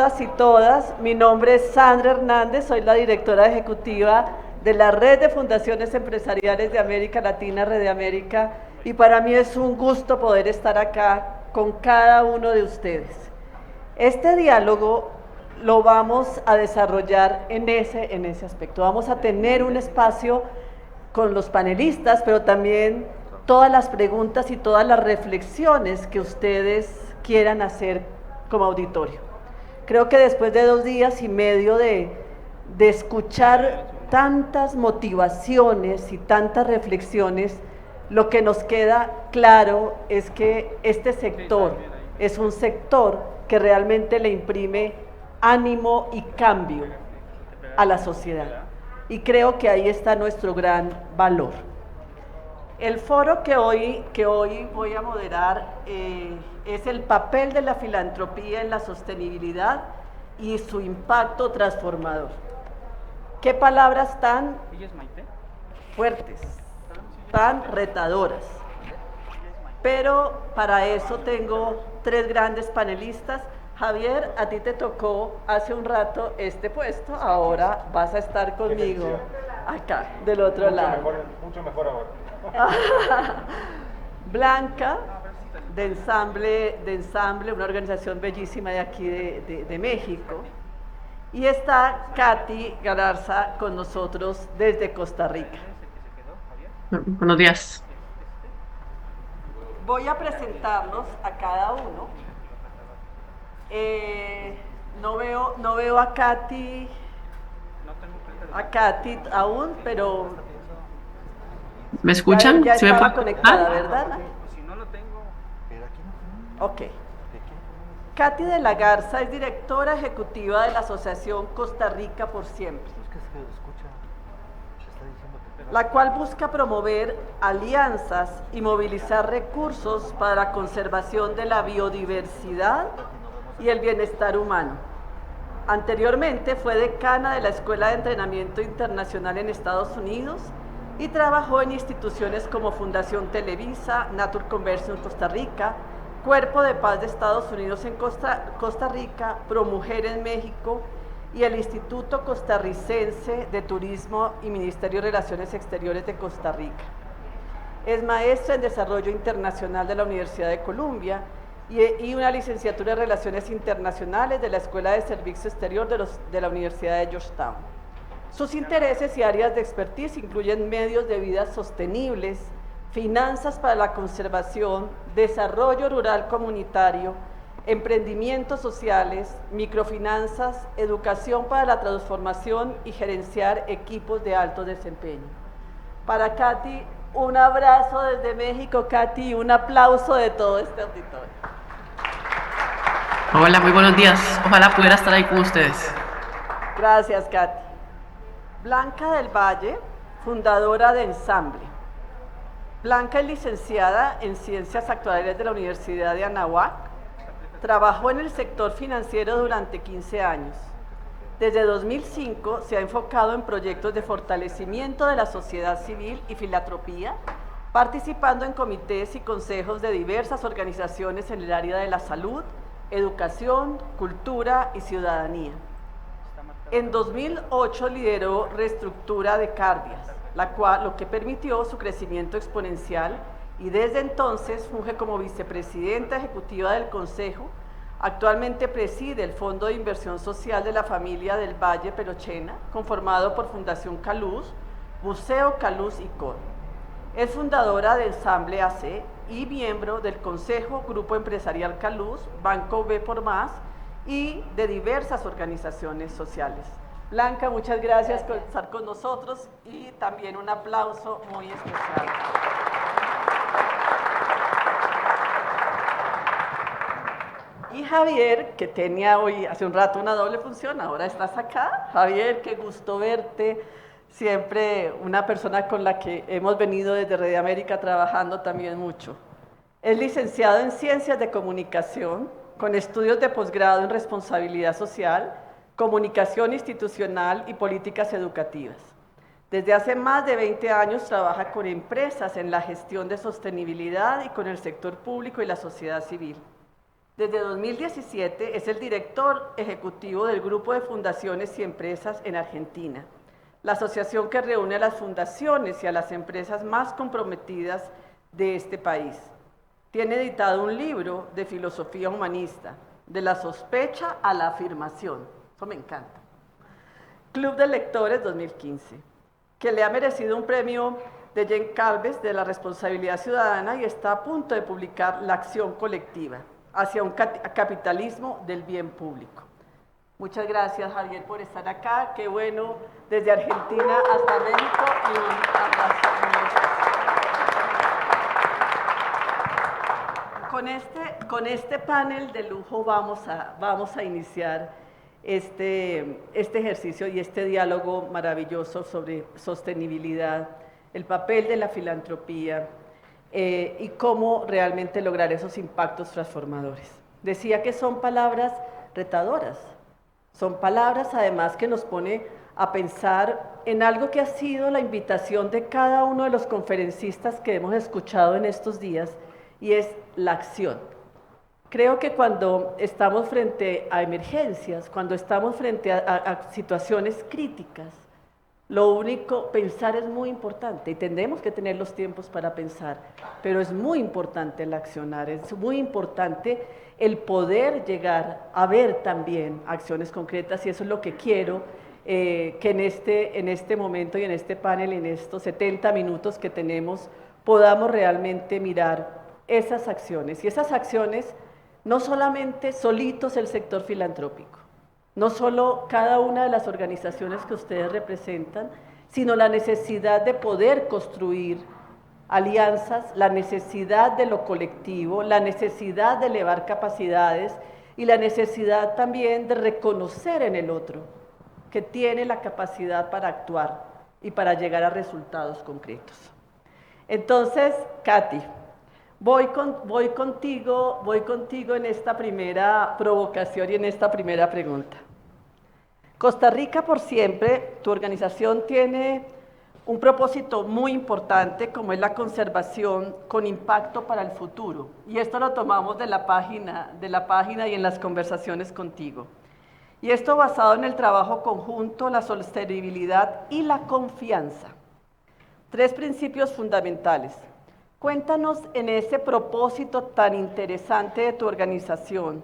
todas y todas. Mi nombre es Sandra Hernández, soy la directora ejecutiva de la Red de Fundaciones Empresariales de América Latina, Red de América, y para mí es un gusto poder estar acá con cada uno de ustedes. Este diálogo lo vamos a desarrollar en ese aspecto. Vamos a tener un espacio con los panelistas, pero también todas las preguntas y todas las reflexiones que ustedes quieran hacer como auditorio. Creo que después de 2 días y medio de escuchar tantas motivaciones y tantas reflexiones, lo que nos queda claro es que este sector es un sector que realmente le imprime ánimo y cambio a la sociedad. Y creo que ahí está nuestro gran valor. El foro que hoy voy a moderar es el papel de la filantropía en la sostenibilidad y su impacto transformador. Qué palabras tan fuertes, tan retadoras. Pero para eso tengo 3 grandes panelistas. Javier, a ti te tocó hace un rato este puesto, ahora vas a estar conmigo acá, del otro lado. Mucho mejor ahora. Blanca, de Ensamble, una organización bellísima de aquí de México. Y está Katy Galarza con nosotros desde Costa Rica. Buenos días. Voy a presentarlos a cada uno. No veo a Katy aún, pero ¿Me escuchan? ya ¿Sí me estaba pueden conectada, escuchar? ¿verdad? Si no lo tengo. Ok. Katy de la Garza es directora ejecutiva de la Asociación Costa Rica por Siempre, la cual busca promover alianzas y movilizar recursos para la conservación de la biodiversidad y el bienestar humano. Anteriormente fue decana de la Escuela de Entrenamiento Internacional en Estados Unidos y trabajó en instituciones como Fundación Televisa, Nature Conversion Costa Rica, Cuerpo de Paz de Estados Unidos en Costa Rica, ProMujer en México y el Instituto Costarricense de Turismo y Ministerio de Relaciones Exteriores de Costa Rica. Es maestra en Desarrollo Internacional de la Universidad de Columbia y una licenciatura en Relaciones Internacionales de la Escuela de Servicio Exterior de la Universidad de Georgetown. Sus intereses y áreas de expertise incluyen medios de vida sostenibles, finanzas para la conservación, desarrollo rural comunitario, emprendimientos sociales, microfinanzas, educación para la transformación y gerenciar equipos de alto desempeño. Para Katy, un abrazo desde México, Katy, y un aplauso de todo este auditorio. Hola, muy buenos días. Ojalá pudiera estar ahí con ustedes. Gracias, Katy. Blanca del Valle, fundadora de Ensamble. Blanca es licenciada en Ciencias Actuariales de la Universidad de Anáhuac. Trabajó en el sector financiero durante 15 años. Desde 2005 se ha enfocado en proyectos de fortalecimiento de la sociedad civil y filantropía, participando en comités y consejos de diversas organizaciones en el área de la salud, educación, cultura y ciudadanía. En 2008 lideró Reestructura de Cardias, lo que permitió su crecimiento exponencial, y desde entonces funge como vicepresidenta ejecutiva del Consejo. Actualmente preside el Fondo de Inversión Social de la Familia del Valle Perochena, conformado por Fundación Caluz, Buceo Caluz y COR. Es fundadora de Ensamble AC y miembro del Consejo Grupo Empresarial Caluz, Banco B por Más y de diversas organizaciones sociales. Blanca, muchas gracias por estar con nosotros y también un aplauso muy especial. Y Javier, que tenía hoy hace un rato una doble función, ahora estás acá. Javier, qué gusto verte. Siempre una persona con la que hemos venido desde Red de América trabajando también mucho. Es licenciado en Ciencias de Comunicación, con estudios de posgrado en Responsabilidad Social, Comunicación Institucional y Políticas Educativas. Desde hace más de 20 años trabaja con empresas en la gestión de sostenibilidad y con el sector público y la sociedad civil. Desde 2017 es el director ejecutivo del Grupo de Fundaciones y Empresas en Argentina, la asociación que reúne a las fundaciones y a las empresas más comprometidas de este país. Tiene editado un libro de filosofía humanista, de la sospecha a la afirmación. Eso me encanta. Club de Lectores 2015, que le ha merecido un premio de Jean Calves de la responsabilidad ciudadana y está a punto de publicar La acción colectiva hacia un capitalismo del bien público. Muchas gracias, Javier, por estar acá. Qué bueno, desde Argentina hasta México, y un abrazo. Con este panel de lujo vamos a iniciar este ejercicio y este diálogo maravilloso sobre sostenibilidad, el papel de la filantropía y cómo realmente lograr esos impactos transformadores. Decía que son palabras retadoras, son palabras además que nos pone a pensar en algo que ha sido la invitación de cada uno de los conferencistas que hemos escuchado en estos días, y es la acción. Creo que cuando estamos frente a emergencias, cuando estamos frente a situaciones críticas, lo único, pensar es muy importante y tendremos que tener los tiempos para pensar, pero es muy importante el accionar, es muy importante el poder llegar a ver también acciones concretas, y eso es lo que quiero que en este momento y en este panel, en estos 70 minutos que tenemos, podamos realmente mirar esas acciones. Y esas acciones, no solamente solitos el sector filantrópico, no solo cada una de las organizaciones que ustedes representan, sino la necesidad de poder construir alianzas, la necesidad de lo colectivo, la necesidad de elevar capacidades y la necesidad también de reconocer en el otro que tiene la capacidad para actuar y para llegar a resultados concretos. Entonces, Katy, voy contigo en esta primera provocación y en esta primera pregunta. Costa Rica por Siempre, tu organización tiene un propósito muy importante, como es la conservación con impacto para el futuro. Y esto lo tomamos de la página y en las conversaciones contigo. Y esto basado en el trabajo conjunto, la sostenibilidad y la confianza. 3 principios fundamentales. Cuéntanos en ese propósito tan interesante de tu organización,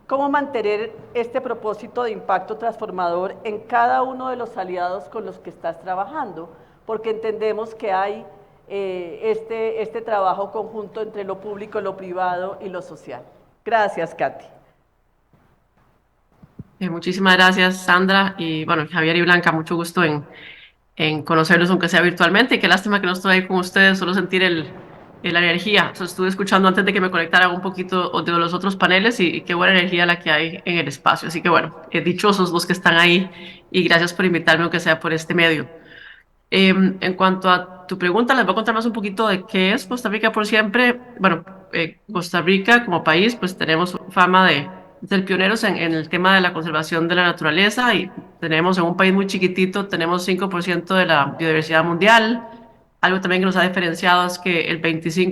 cómo mantener este propósito de impacto transformador en cada uno de los aliados con los que estás trabajando, porque entendemos que hay este trabajo conjunto entre lo público, lo privado y lo social. Gracias, Katy. Muchísimas gracias, Sandra, y bueno, Javier y Blanca, mucho gusto en conocerlos, aunque sea virtualmente, y qué lástima que no estoy ahí con ustedes, solo sentir la energía. Estuve escuchando antes de que me conectara un poquito de los otros paneles y qué buena energía la que hay en el espacio. Así que bueno, dichosos los que están ahí y gracias por invitarme, aunque sea por este medio. En cuanto a tu pregunta, les voy a contar más un poquito de qué es Costa Rica por Siempre. Bueno, Costa Rica como país, pues tenemos fama de ser pioneros en el tema de la conservación de la naturaleza, y tenemos, en un país muy chiquitito, tenemos 5% de la biodiversidad mundial. Algo también que nos ha diferenciado es que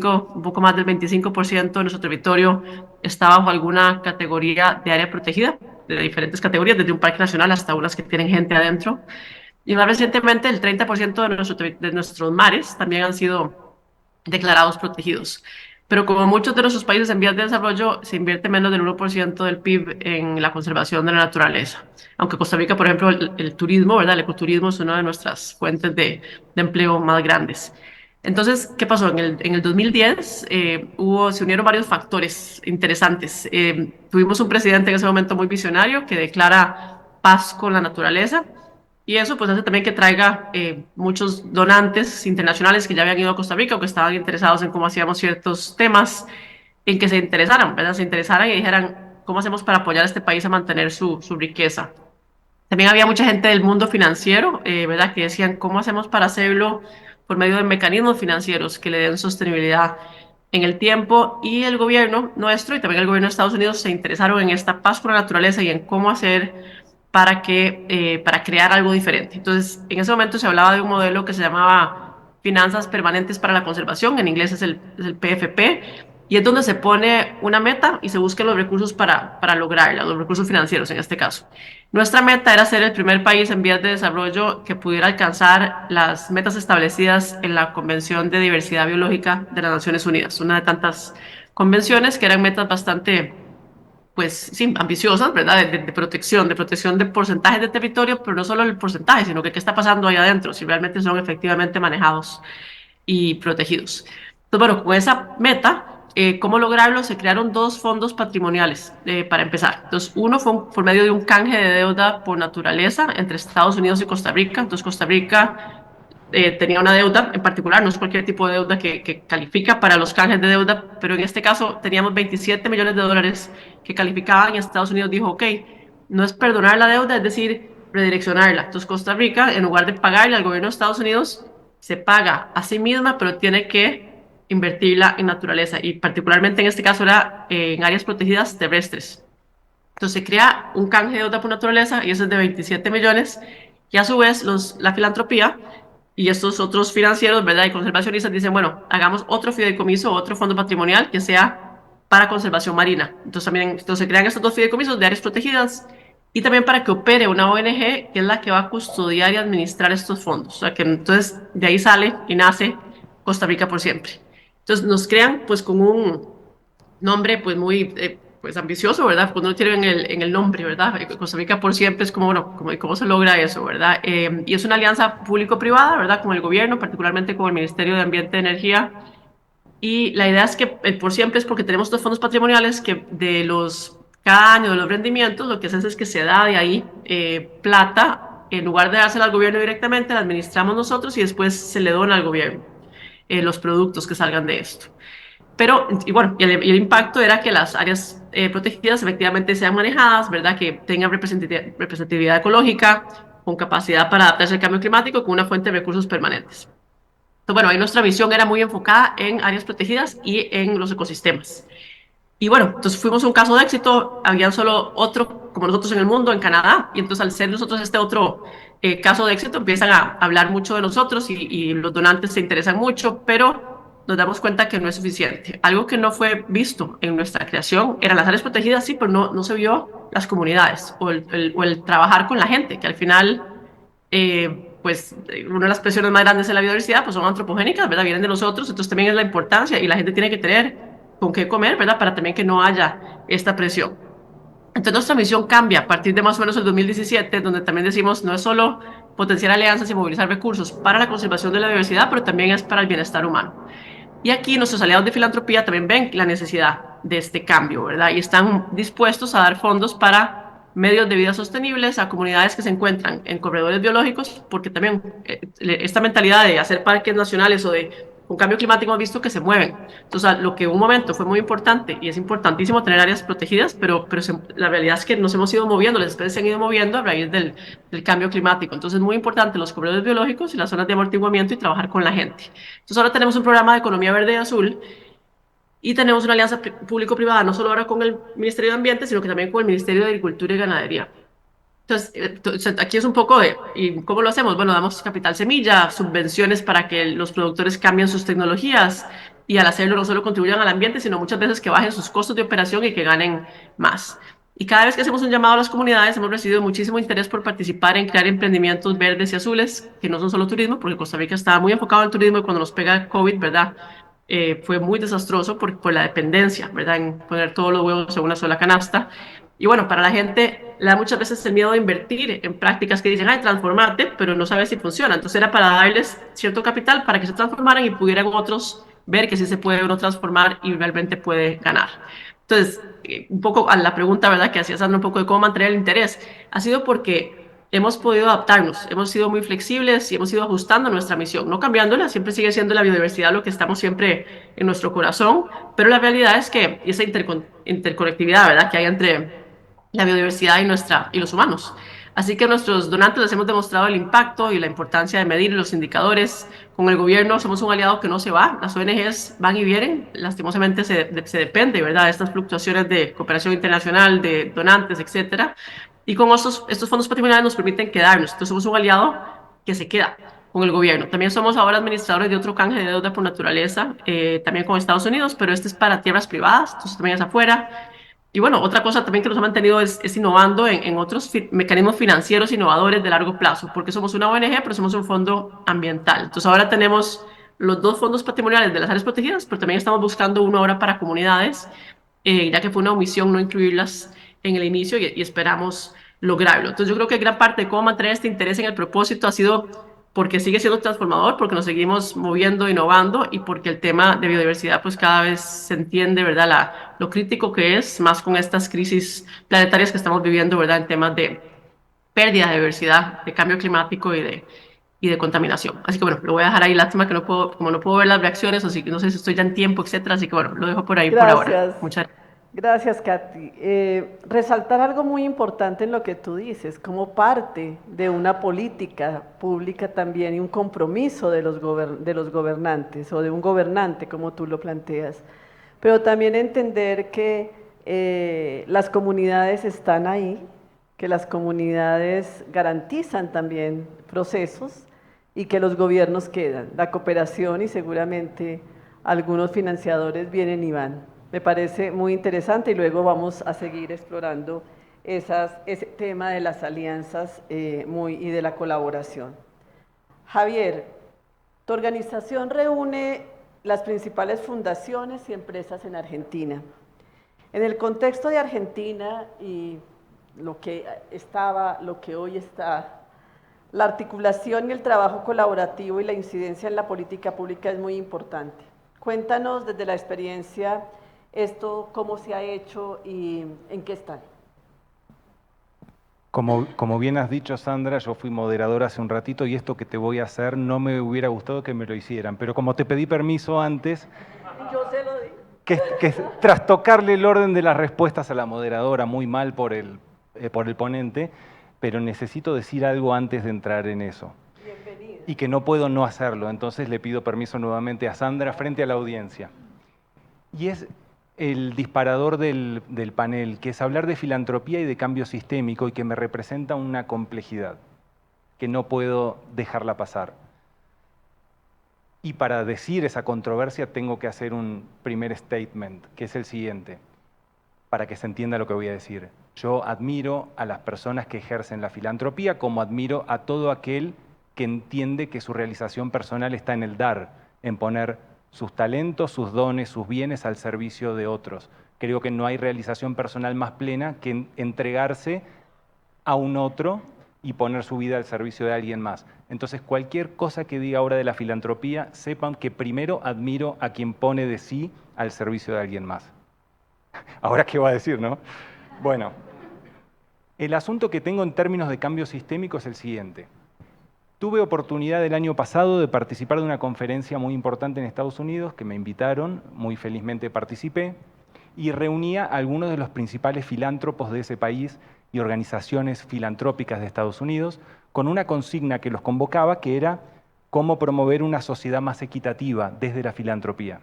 un poco más del 25% de nuestro territorio está bajo alguna categoría de área protegida, de diferentes categorías, desde un parque nacional hasta unas que tienen gente adentro. Y más recientemente, el 30% de nuestros mares también han sido declarados protegidos. Pero como muchos de nuestros países en vías de desarrollo, se invierte menos del 1% del PIB en la conservación de la naturaleza. Aunque Costa Rica, por ejemplo, el turismo, ¿verdad? El ecoturismo es una de nuestras fuentes de empleo más grandes. Entonces, ¿qué pasó? En el 2010 se unieron varios factores interesantes. Tuvimos un presidente en ese momento muy visionario que declara paz con la naturaleza, y eso pues hace también que traiga muchos donantes internacionales que ya habían ido a Costa Rica o que estaban interesados en cómo hacíamos ciertos temas, en que se interesaran, ¿verdad? Se interesaran y dijeran, ¿cómo hacemos para apoyar a este país a mantener su riqueza? También había mucha gente del mundo financiero, ¿verdad? Que decían, ¿cómo hacemos para hacerlo por medio de mecanismos financieros que le den sostenibilidad en el tiempo? Y el gobierno nuestro y también el gobierno de Estados Unidos se interesaron en esta paz con la naturaleza y en cómo hacer para crear algo diferente. Entonces, en ese momento se hablaba de un modelo que se llamaba Finanzas Permanentes para la Conservación, en inglés es el PFP, y es donde se pone una meta y se buscan los recursos para lograrla, los recursos financieros en este caso. Nuestra meta era ser el primer país en vías de desarrollo que pudiera alcanzar las metas establecidas en la Convención de Diversidad Biológica de las Naciones Unidas, una de tantas convenciones que eran metas bastante, pues sí, ambiciosas, ¿verdad? De protección de porcentajes de territorio, pero no solo el porcentaje, sino que qué está pasando ahí adentro, si realmente son efectivamente manejados y protegidos. Entonces, bueno, con esa meta, ¿cómo lograrlo? Se crearon dos fondos patrimoniales para empezar. Entonces, uno fue por medio de un canje de deuda por naturaleza entre Estados Unidos y Costa Rica. Entonces, Costa Rica tenía una deuda en particular, no es cualquier tipo de deuda que califica para los canjes de deuda, pero en este caso teníamos 27 millones de dólares que calificaban y Estados Unidos dijo, ok, no es perdonar la deuda, es decir, redireccionarla. Entonces Costa Rica, en lugar de pagarle al gobierno de Estados Unidos, se paga a sí misma, pero tiene que invertirla en naturaleza y particularmente en este caso era en áreas protegidas terrestres. Entonces se crea un canje de deuda por naturaleza y eso es de 27 millones y a su vez la filantropía y estos otros financieros, ¿verdad? Y conservacionistas dicen, bueno, hagamos otro fideicomiso, otro fondo patrimonial que sea para conservación marina. Entonces se crean estos dos fideicomisos de áreas protegidas y también para que opere una ONG que es la que va a custodiar y administrar estos fondos. O sea, que entonces de ahí sale y nace Costa Rica por siempre. Entonces nos crean pues con un nombre pues muy pues ambicioso, ¿verdad? Cuando uno tiene en el nombre, ¿verdad? Costa Rica por siempre es como, bueno, ¿cómo se logra eso, ¿verdad? Y es una alianza público-privada, ¿verdad? Con el gobierno, particularmente con el Ministerio de Ambiente y Energía. Y la idea es que el por siempre es porque tenemos dos fondos patrimoniales que cada año de los rendimientos, lo que hacen es que se da de ahí plata, en lugar de dársela al gobierno directamente, la administramos nosotros y después se le dona al gobierno los productos que salgan de esto. Pero, y bueno, y el impacto era que las áreas protegidas efectivamente sean manejadas, ¿verdad? Que tengan representatividad ecológica, con capacidad para adaptarse al cambio climático, con una fuente de recursos permanentes. Entonces, bueno, ahí nuestra visión era muy enfocada en áreas protegidas y en los ecosistemas. Y bueno, entonces fuimos un caso de éxito, había solo otro como nosotros en el mundo, en Canadá, y entonces al ser nosotros este otro caso de éxito, empiezan a hablar mucho de nosotros y los donantes se interesan mucho, pero nos damos cuenta que no es suficiente. Algo que no fue visto en nuestra creación eran las áreas protegidas, sí, pero no se vio las comunidades o el trabajar con la gente, que al final pues una de las presiones más grandes en la biodiversidad pues son antropogénicas, ¿verdad? Vienen de nosotros, entonces también es la importancia y la gente tiene que tener con qué comer, ¿verdad? Para también que no haya esta presión. Entonces nuestra misión cambia a partir de más o menos el 2017, donde también decimos no es solo potenciar alianzas y movilizar recursos para la conservación de la biodiversidad, pero también es para el bienestar humano. Y aquí nuestros aliados de filantropía también ven la necesidad de este cambio, ¿verdad? Y están dispuestos a dar fondos para medios de vida sostenibles a comunidades que se encuentran en corredores biológicos, porque también esta mentalidad de hacer parques nacionales o de un cambio climático hemos visto que se mueven. Entonces, lo que en un momento fue muy importante, y es importantísimo tener áreas protegidas, pero la realidad es que nos hemos ido moviendo, las especies se han ido moviendo a raíz del cambio climático. Entonces, es muy importante los corredores biológicos y las zonas de amortiguamiento y trabajar con la gente. Entonces, ahora tenemos un programa de economía verde y azul y tenemos una alianza público-privada, no solo ahora con el Ministerio de Ambiente, sino que también con el Ministerio de Agricultura y Ganadería. Entonces, aquí es un poco de, ¿y cómo lo hacemos? Bueno, damos capital semilla, subvenciones para que los productores cambien sus tecnologías y al hacerlo no solo contribuyan al ambiente, sino muchas veces que bajen sus costos de operación y que ganen más. Y cada vez que hacemos un llamado a las comunidades, hemos recibido muchísimo interés por participar en crear emprendimientos verdes y azules, que no son solo turismo, porque Costa Rica estaba muy enfocado en turismo y cuando nos pega el COVID, ¿verdad? Fue muy desastroso por la dependencia, ¿verdad? En poner todos los huevos en una sola canasta. Y bueno, para la gente le da muchas veces el miedo de invertir en prácticas que dicen, ay, transformate, pero no sabes si funciona. Entonces era para darles cierto capital para que se transformaran y pudieran otros ver que sí se puede uno transformar y realmente puede ganar. Entonces, un poco a la pregunta, ¿verdad? Que hacía Sandra, un poco de cómo mantener el interés, ha sido porque hemos podido adaptarnos, hemos sido muy flexibles y hemos ido ajustando nuestra misión, no cambiándola, siempre sigue siendo la biodiversidad lo que estamos siempre en nuestro corazón, pero la realidad es que esa interconectividad, ¿verdad? Que hay entre la biodiversidad y los humanos. Así que a nuestros donantes les hemos demostrado el impacto y la importancia de medir los indicadores. Con el gobierno somos un aliado que no se va. Las ONGs van y vienen. Lastimosamente se depende, ¿verdad?, de estas fluctuaciones de cooperación internacional, de donantes, etcétera. Y con estos fondos patrimoniales nos permiten quedarnos. Entonces somos un aliado que se queda. con el gobierno. También somos ahora administradores de otro canje de deuda por naturaleza, también con Estados Unidos, pero este es para tierras privadas, entonces también es afuera. Y bueno, otra cosa también que nos ha mantenido es innovando en otros mecanismos financieros innovadores de largo plazo, porque somos una ONG, pero somos un fondo ambiental. Entonces ahora tenemos los dos fondos patrimoniales de las áreas protegidas, pero también estamos buscando uno ahora para comunidades, ya que fue una omisión no incluirlas en el inicio y esperamos lograrlo. Entonces yo creo que gran parte de cómo mantener este interés en el propósito ha sido porque sigue siendo transformador, porque nos seguimos moviendo, innovando y porque el tema de biodiversidad pues cada vez se entiende, ¿verdad? Lo crítico que es, más con estas crisis planetarias que estamos viviendo, ¿verdad? En temas de pérdida de diversidad, de cambio climático y de contaminación. Así que bueno, lo voy a dejar ahí. Lástima que no puedo, como no puedo ver las reacciones, así que no sé si estoy ya en tiempo, etcétera. Así que bueno, lo dejo por ahí por ahora. Gracias. Muchas gracias. Gracias, Katy. Resaltar algo muy importante en lo que tú dices, como parte de una política pública también y un compromiso de los gobernantes o de un gobernante, como tú lo planteas, pero también entender que las comunidades están ahí, que las comunidades garantizan también procesos y que los gobiernos quedan, la cooperación y seguramente algunos financiadores vienen y van. Me parece muy interesante y luego vamos a seguir explorando ese tema de las alianzas y de la colaboración. Javier, tu organización reúne las principales fundaciones y empresas en Argentina. En el contexto de Argentina y lo que estaba, lo que hoy está, la articulación y el trabajo colaborativo y la incidencia en la política pública es muy importante. Cuéntanos desde la experiencia esto, cómo se ha hecho y en qué están. Como bien has dicho, Sandra, yo fui moderador hace un ratito y esto que te voy a hacer no me hubiera gustado que me lo hicieran, pero como te pedí permiso antes, Yo se lo di. que trastocarle el orden de las respuestas a la moderadora, muy mal por el ponente, pero necesito decir algo antes de entrar en eso. Bienvenida. Y que no puedo no hacerlo, entonces le pido permiso nuevamente a Sandra frente a la audiencia. Y es el disparador del panel, que es hablar de filantropía y de cambio sistémico y que me representa una complejidad que no puedo dejarla pasar. Y para decir esa controversia tengo que hacer un primer statement, que es el siguiente, para que se entienda lo que voy a decir. Yo admiro a las personas que ejercen la filantropía como admiro a todo aquel que entiende que su realización personal está en el dar, en poner sus talentos, sus dones, sus bienes al servicio de otros. Creo que no hay realización personal más plena que entregarse a un otro y poner su vida al servicio de alguien más. Entonces, cualquier cosa que diga ahora de la filantropía, sepan que primero admiro a quien pone de sí al servicio de alguien más. Ahora, ¿qué va a decir, no? Bueno, el asunto que tengo en términos de cambio sistémico es el siguiente. Tuve oportunidad el año pasado de participar de una conferencia muy importante en Estados Unidos, que me invitaron, muy felizmente participé, y reunía a algunos de los principales filántropos de ese país y organizaciones filantrópicas de Estados Unidos, con una consigna que los convocaba, que era cómo promover una sociedad más equitativa desde la filantropía.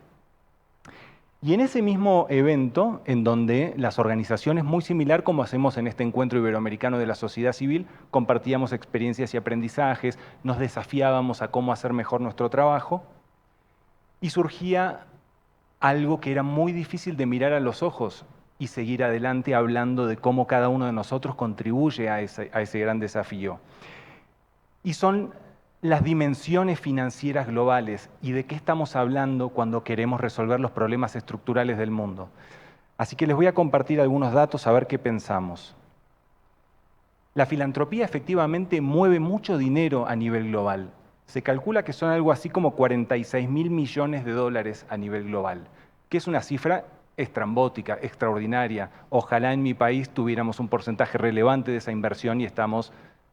Y en ese mismo evento, en donde las organizaciones, muy similar como hacemos en este encuentro iberoamericano de la sociedad civil, compartíamos experiencias y aprendizajes, nos desafiábamos a cómo hacer mejor nuestro trabajo, y surgía algo que era muy difícil de mirar a los ojos y seguir adelante hablando de cómo cada uno de nosotros contribuye a ese gran desafío. Y son las dimensiones financieras globales y de qué estamos hablando cuando queremos resolver los problemas estructurales del mundo. Así que les voy a compartir algunos datos a ver qué pensamos. La filantropía efectivamente mueve mucho dinero a nivel global. Se calcula que son algo así como 46.000 millones de dólares a nivel global, que es una cifra estrambótica, extraordinaria. Ojalá en mi país tuviéramos un porcentaje relevante de esa inversión y estamos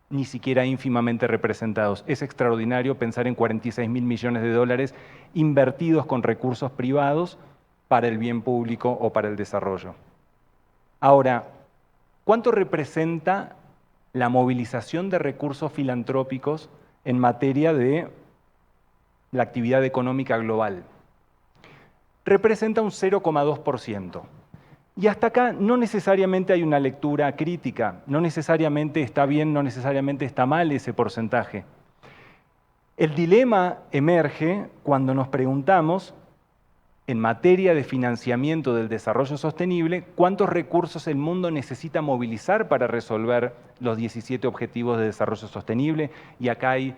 ni siquiera ínfimamente representados. Es extraordinario pensar en 46.000 millones de dólares invertidos con recursos privados para el bien público o para el desarrollo. Ahora, ¿cuánto representa la movilización de recursos filantrópicos en materia de la actividad económica global? Representa un 0,2%. Y hasta acá no necesariamente hay una lectura crítica, no necesariamente está bien, no necesariamente está mal ese porcentaje. El dilema emerge cuando nos preguntamos, en materia de financiamiento del desarrollo sostenible, cuántos recursos el mundo necesita movilizar para resolver los 17 Objetivos de Desarrollo Sostenible, y acá hay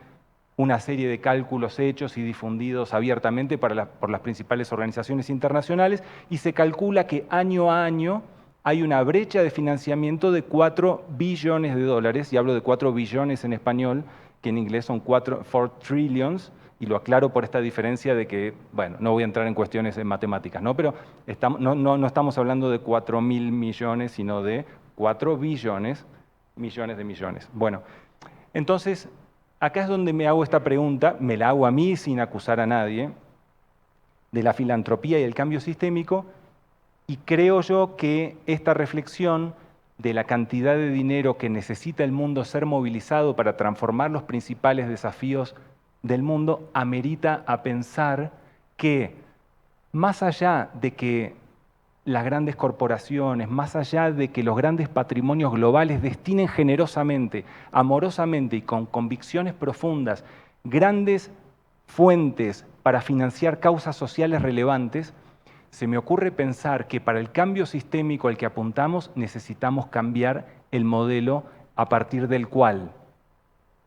una serie de cálculos hechos y difundidos abiertamente por las principales organizaciones internacionales, y se calcula que año a año hay una brecha de financiamiento de 4 billones de dólares, y hablo de 4 billones en español, que en inglés son 4 trillions, y lo aclaro por esta diferencia de que, bueno, no voy a entrar en cuestiones en matemáticas, ¿no? Pero no estamos hablando de 4.000 millones, sino de 4 billones, millones de millones. Bueno, entonces, acá es donde me hago esta pregunta, me la hago a mí sin acusar a nadie, de la filantropía y el cambio sistémico, y creo yo que esta reflexión de la cantidad de dinero que necesita el mundo ser movilizado para transformar los principales desafíos del mundo amerita a pensar que, más allá de que las grandes corporaciones, más allá de que los grandes patrimonios globales destinen generosamente, amorosamente y con convicciones profundas grandes fuentes para financiar causas sociales relevantes, se me ocurre pensar que para el cambio sistémico al que apuntamos necesitamos cambiar el modelo a partir del cual,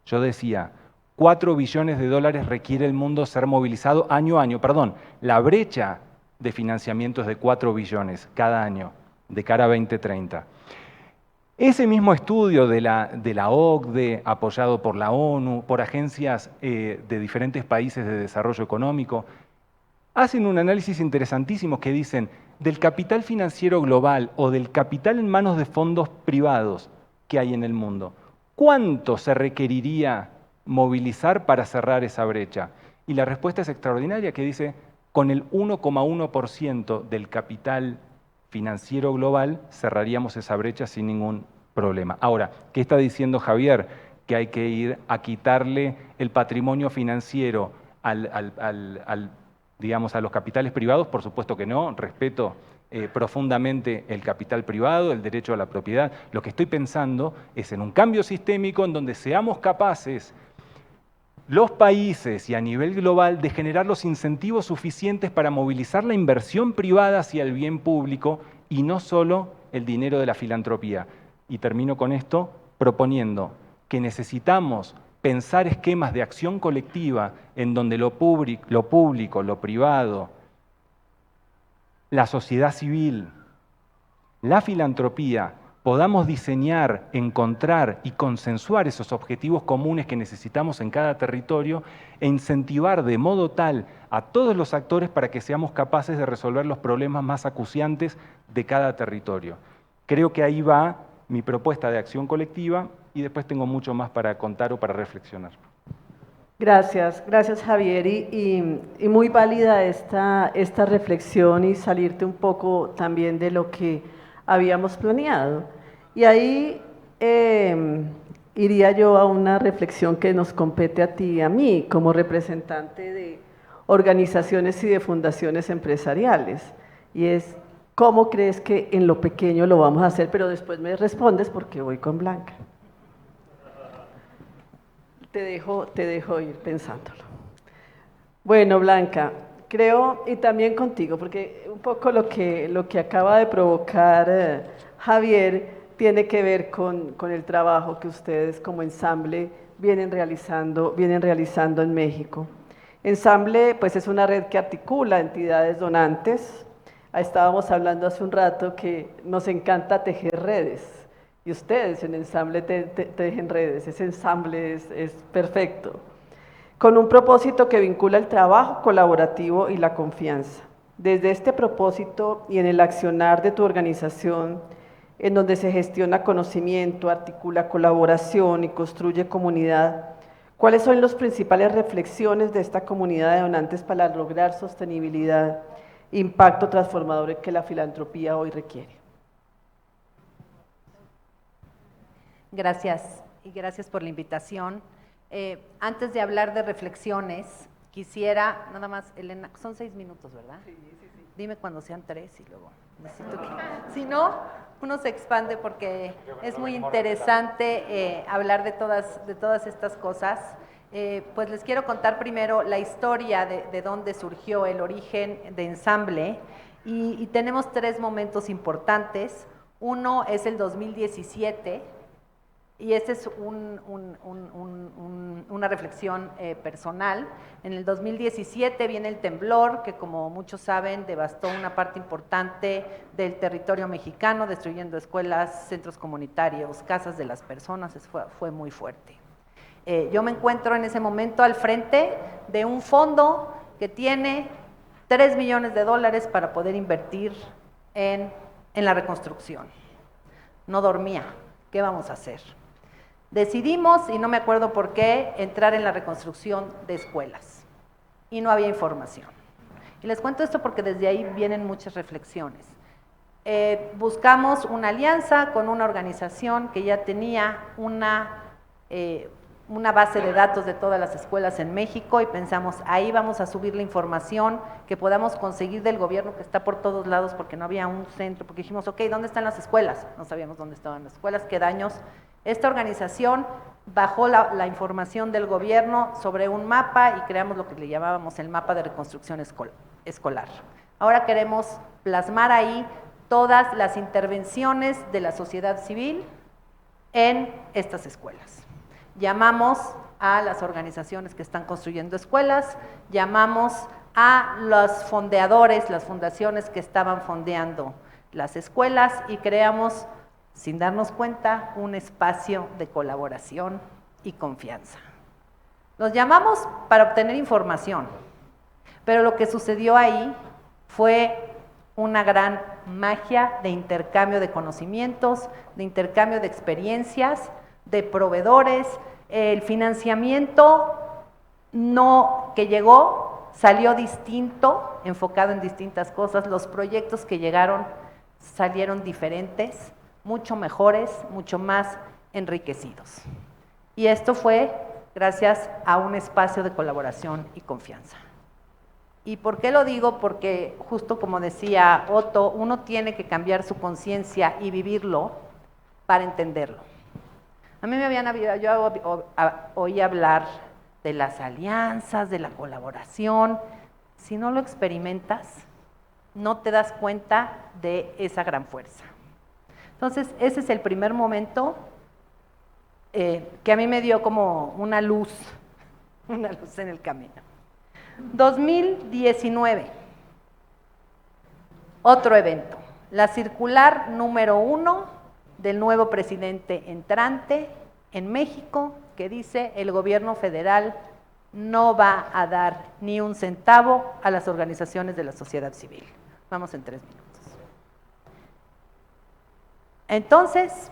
yo decía, 4 billones de dólares requiere el mundo ser movilizado año a año. Perdón, la brecha de financiamiento es de 4 billones cada año, de cara a 2030. Ese mismo estudio de la OCDE, apoyado por la ONU, por agencias de diferentes países de desarrollo económico, hacen un análisis interesantísimo que dicen, del capital financiero global o del capital en manos de fondos privados que hay en el mundo, ¿cuánto se requeriría movilizar para cerrar esa brecha? Y la respuesta es extraordinaria, que dice, con el 1,1% del capital financiero global cerraríamos esa brecha sin ningún problema. Ahora, ¿qué está diciendo Javier? Que hay que ir a quitarle el patrimonio financiero digamos, a los capitales privados. Por supuesto que no, respeto profundamente el capital privado, el derecho a la propiedad. Lo que estoy pensando es en un cambio sistémico en donde seamos capaces, los países y a nivel global, de generar los incentivos suficientes para movilizar la inversión privada hacia el bien público y no solo el dinero de la filantropía. Y termino con esto proponiendo que necesitamos pensar esquemas de acción colectiva en donde lo público, lo privado, la sociedad civil, la filantropía, podamos diseñar, encontrar y consensuar esos objetivos comunes que necesitamos en cada territorio e incentivar de modo tal a todos los actores para que seamos capaces de resolver los problemas más acuciantes de cada territorio. Creo que ahí va mi propuesta de acción colectiva y después tengo mucho más para contar o para reflexionar. Gracias Javier, y muy válida esta reflexión y salirte un poco también de lo que habíamos planeado. Y ahí iría yo a una reflexión que nos compete a ti y a mí como representante de organizaciones y de fundaciones empresariales, y es, ¿cómo crees que en lo pequeño lo vamos a hacer? Pero después me respondes porque voy con Blanca. Te dejo ir pensándolo. Bueno, Blanca, creo, y también contigo, porque un poco lo que acaba de provocar Javier tiene que ver con el trabajo que ustedes como Ensamble vienen realizando en México. Ensamble, pues, es una red que articula entidades donantes. Estábamos hablando hace un rato que nos encanta tejer redes. Y ustedes en Ensamble tejen redes, ese ensamble es perfecto, con un propósito que vincula el trabajo colaborativo y la confianza. Desde este propósito y en el accionar de tu organización, en donde se gestiona conocimiento, articula colaboración y construye comunidad, ¿cuáles son las principales reflexiones de esta comunidad de donantes para lograr sostenibilidad, impacto transformador que la filantropía hoy requiere? Gracias, y gracias por la invitación. Antes de hablar de reflexiones, quisiera, nada más, Elena, son 6 minutos, ¿verdad? Sí. Dime cuando sean 3 y luego necesito que... Si no, uno se expande porque es muy interesante hablar de todas estas cosas. Pues les quiero contar primero la historia de dónde surgió el origen de Ensamble y tenemos 3 momentos importantes. Uno es el 2017 y esta es una reflexión personal. En el 2017 viene el temblor que, como muchos saben, devastó una parte importante del territorio mexicano, destruyendo escuelas, centros comunitarios, casas de las personas. Fue muy fuerte. Yo me encuentro en ese momento al frente de un fondo que tiene $3 millones para poder invertir en la reconstrucción. No dormía, ¿qué vamos a hacer? Decidimos, y no me acuerdo por qué, entrar en la reconstrucción de escuelas y no había información. Y les cuento esto porque desde ahí vienen muchas reflexiones. Buscamos una alianza con una organización que ya tenía una base de datos de todas las escuelas en México y pensamos, ahí vamos a subir la información que podamos conseguir del gobierno que está por todos lados porque no había un centro, porque dijimos, ok, ¿dónde están las escuelas? No sabíamos dónde estaban las escuelas, qué daños. Esta organización bajó la información del gobierno sobre un mapa y creamos lo que le llamábamos el mapa de reconstrucción escolar. Ahora queremos plasmar ahí todas las intervenciones de la sociedad civil en estas escuelas. Llamamos a las organizaciones que están construyendo escuelas, llamamos a los fondeadores, las fundaciones que estaban fondeando las escuelas y creamos, sin darnos cuenta, un espacio de colaboración y confianza. Los llamamos para obtener información, pero lo que sucedió ahí fue una gran magia de intercambio de conocimientos, de intercambio de experiencias, de proveedores. El financiamiento que llegó salió distinto, enfocado en distintas cosas. Los proyectos que llegaron salieron diferentes, mucho mejores, mucho más enriquecidos. Y esto fue gracias a un espacio de colaboración y confianza. ¿Y por qué lo digo? Porque justo como decía Otto, uno tiene que cambiar su conciencia y vivirlo para entenderlo. A mí yo oí hablar de las alianzas, de la colaboración. Si no lo experimentas, no te das cuenta de esa gran fuerza. Entonces, ese es el primer momento que a mí me dio como una luz en el camino. 2019, otro evento, la circular número 1 del nuevo presidente entrante en México, que dice el gobierno federal no va a dar ni un centavo a las organizaciones de la sociedad civil. Vamos en 3 minutos. Entonces,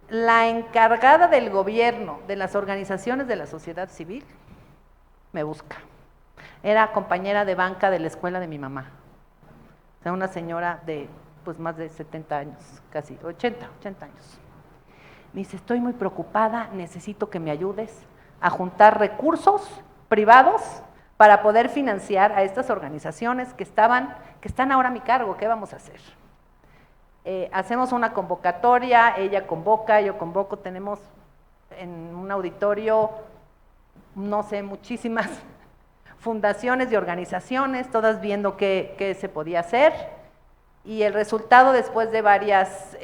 la encargada del gobierno de las organizaciones de la sociedad civil me busca. Era compañera de banca de la escuela de mi mamá. O sea, una señora de pues más de 70 años, casi 80 años. Me dice, estoy muy preocupada, necesito que me ayudes a juntar recursos privados para poder financiar a estas organizaciones que están ahora a mi cargo. ¿Qué vamos a hacer? Hacemos una convocatoria, ella convoca, yo convoco, tenemos en un auditorio, no sé, muchísimas fundaciones y organizaciones, todas viendo qué se podía hacer. Y el resultado, después de varias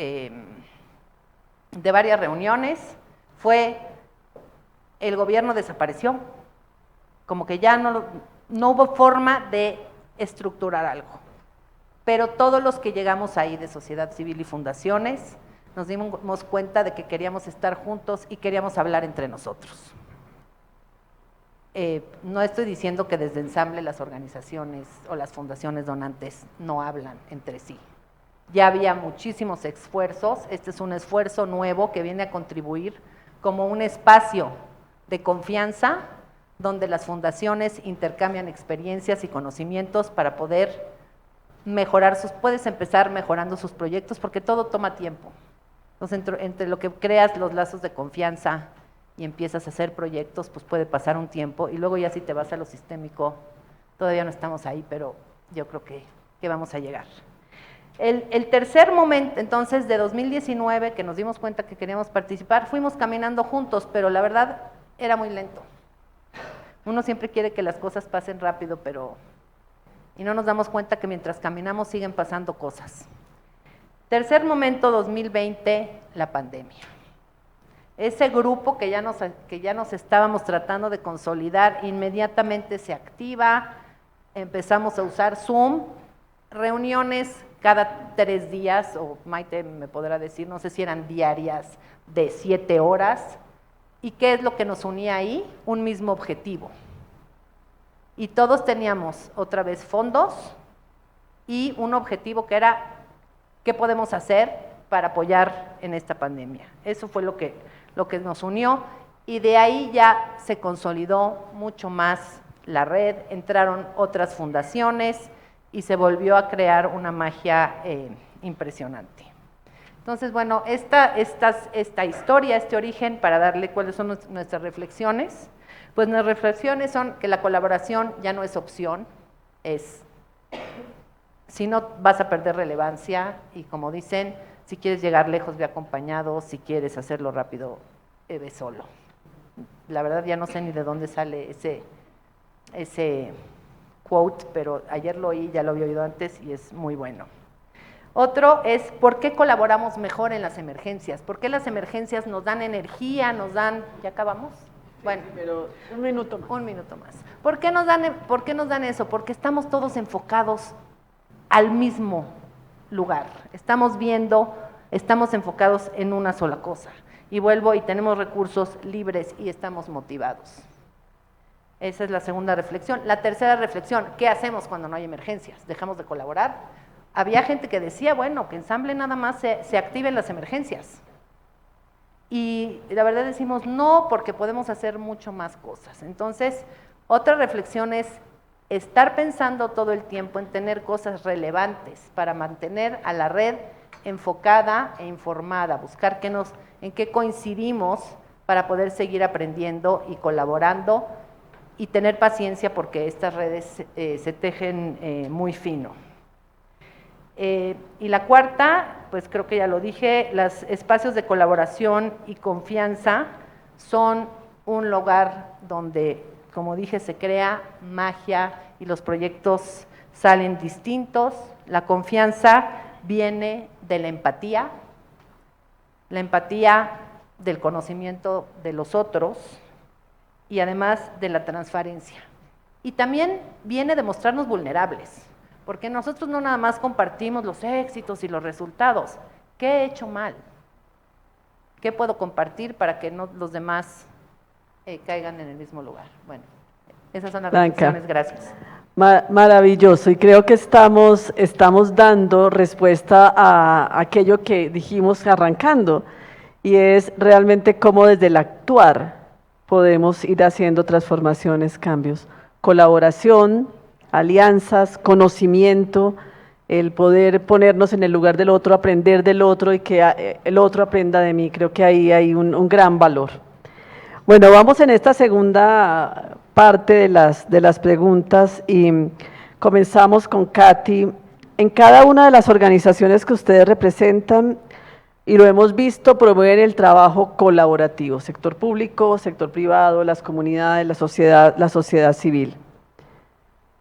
reuniones, fue el gobierno desapareció, como que ya no hubo forma de estructurar algo. Pero todos los que llegamos ahí de sociedad civil y fundaciones, nos dimos cuenta de que queríamos estar juntos y queríamos hablar entre nosotros. No estoy diciendo que desde Ensamble las organizaciones o las fundaciones donantes no hablan entre sí. Ya había muchísimos esfuerzos, este es un esfuerzo nuevo que viene a contribuir como un espacio de confianza donde las fundaciones intercambian experiencias y conocimientos para poder mejorar puedes empezar mejorando sus proyectos porque todo toma tiempo. Entonces, entre lo que creas los lazos de confianza y empiezas a hacer proyectos, pues puede pasar un tiempo y luego ya si te vas a lo sistémico, todavía no estamos ahí, pero yo creo que vamos a llegar. El tercer momento, entonces, de 2019, que nos dimos cuenta que queríamos participar, fuimos caminando juntos, pero la verdad era muy lento. Uno siempre quiere que las cosas pasen rápido, y no nos damos cuenta que mientras caminamos siguen pasando cosas. Tercer momento, 2020, la pandemia. Ese grupo que ya nos estábamos tratando de consolidar, inmediatamente se activa, empezamos a usar Zoom, reuniones cada 3 días, o Maite me podrá decir, no sé si eran diarias, de 7 horas. ¿Y qué es lo que nos unía ahí? Un mismo objetivo. Y todos teníamos otra vez fondos y un objetivo que era ¿qué podemos hacer para apoyar en esta pandemia? Eso fue lo que nos unió, y de ahí ya se consolidó mucho más la red, entraron otras fundaciones y se volvió a crear una magia impresionante. Entonces, bueno, esta historia, este origen, para darle cuáles son nuestras reflexiones, pues nuestras reflexiones son que la colaboración ya no es opción, si no vas a perder relevancia, y como dicen, si quieres llegar lejos, ve acompañado, si quieres hacerlo rápido, ve solo. La verdad ya no sé ni de dónde sale ese quote, pero ayer lo oí, ya lo había oído antes y es muy bueno. Otro es, ¿por qué colaboramos mejor en las emergencias? ¿Por qué las emergencias nos dan energía, nos dan... ¿Ya acabamos? Bueno, Pero un minuto más. un minuto más. ¿Por qué nos dan eso? Porque estamos todos enfocados al mismo lugar. Estamos enfocados en una sola cosa. Y vuelvo, y tenemos recursos libres y estamos motivados. Esa es la segunda reflexión. La tercera reflexión, ¿qué hacemos cuando no hay emergencias? ¿Dejamos de colaborar? Había gente que decía, bueno, que Ensamble nada más se activen las emergencias. Y la verdad decimos, no, porque podemos hacer mucho más cosas. Entonces, otra reflexión es estar pensando todo el tiempo en tener cosas relevantes para mantener a la red enfocada e informada, buscar en qué coincidimos para poder seguir aprendiendo y colaborando, y tener paciencia porque estas redes se tejen muy fino. Y la cuarta, pues creo que ya lo dije, los espacios de colaboración y confianza son un lugar donde, como dije, se crea magia y los proyectos salen distintos. La confianza viene de la empatía del conocimiento de los otros y además de la transparencia. Y también viene de mostrarnos vulnerables, porque nosotros no nada más compartimos los éxitos y los resultados. ¿Qué he hecho mal? ¿Qué puedo compartir para que no los demás caigan en el mismo lugar? Bueno, esas son las Blanca. reflexiones. Gracias. Maravilloso, y creo que estamos dando respuesta a aquello que dijimos arrancando, y es realmente cómo desde el actuar podemos ir haciendo transformaciones, cambios, colaboración, alianzas, conocimiento, el poder ponernos en el lugar del otro, aprender del otro y que el otro aprenda de mí. Creo que ahí hay un gran valor. Bueno, vamos en esta segunda parte de las preguntas y comenzamos con Katy. En cada una de las organizaciones que ustedes representan, y lo hemos visto, promueven el trabajo colaborativo, sector público, sector privado, las comunidades, la sociedad civil.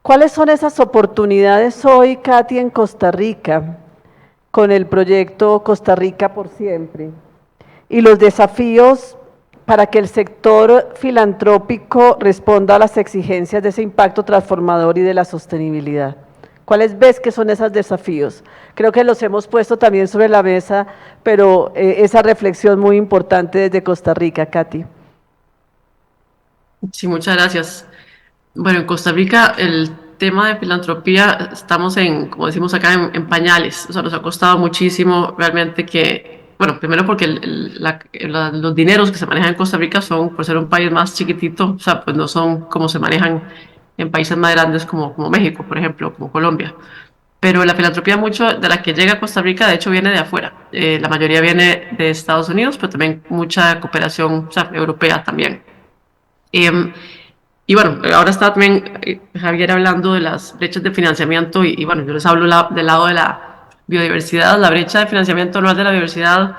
¿Cuáles son esas oportunidades hoy, Katy, en Costa Rica, con el proyecto Costa Rica por Siempre? Y los desafíos para que el sector filantrópico responda a las exigencias de ese impacto transformador y de la sostenibilidad. ¿Cuáles ves que son esos desafíos? Creo que los hemos puesto también sobre la mesa, pero esa reflexión muy importante desde Costa Rica, Katy. Sí, muchas gracias. Bueno, en Costa Rica el tema de filantropía estamos como decimos acá, en pañales. O sea, nos ha costado muchísimo realmente bueno, primero porque los dineros que se manejan en Costa Rica son, por ser un país más chiquitito, o sea, pues no son como se manejan en países más grandes como México, por ejemplo, como Colombia. Pero la filantropía mucho de la que llega a Costa Rica, de hecho, viene de afuera. La mayoría viene de Estados Unidos, pero también mucha cooperación, o sea, europea también. Y bueno, ahora está también Javier hablando de las brechas de financiamiento y bueno, yo les hablo del lado de la biodiversidad. La brecha de financiamiento anual de la biodiversidad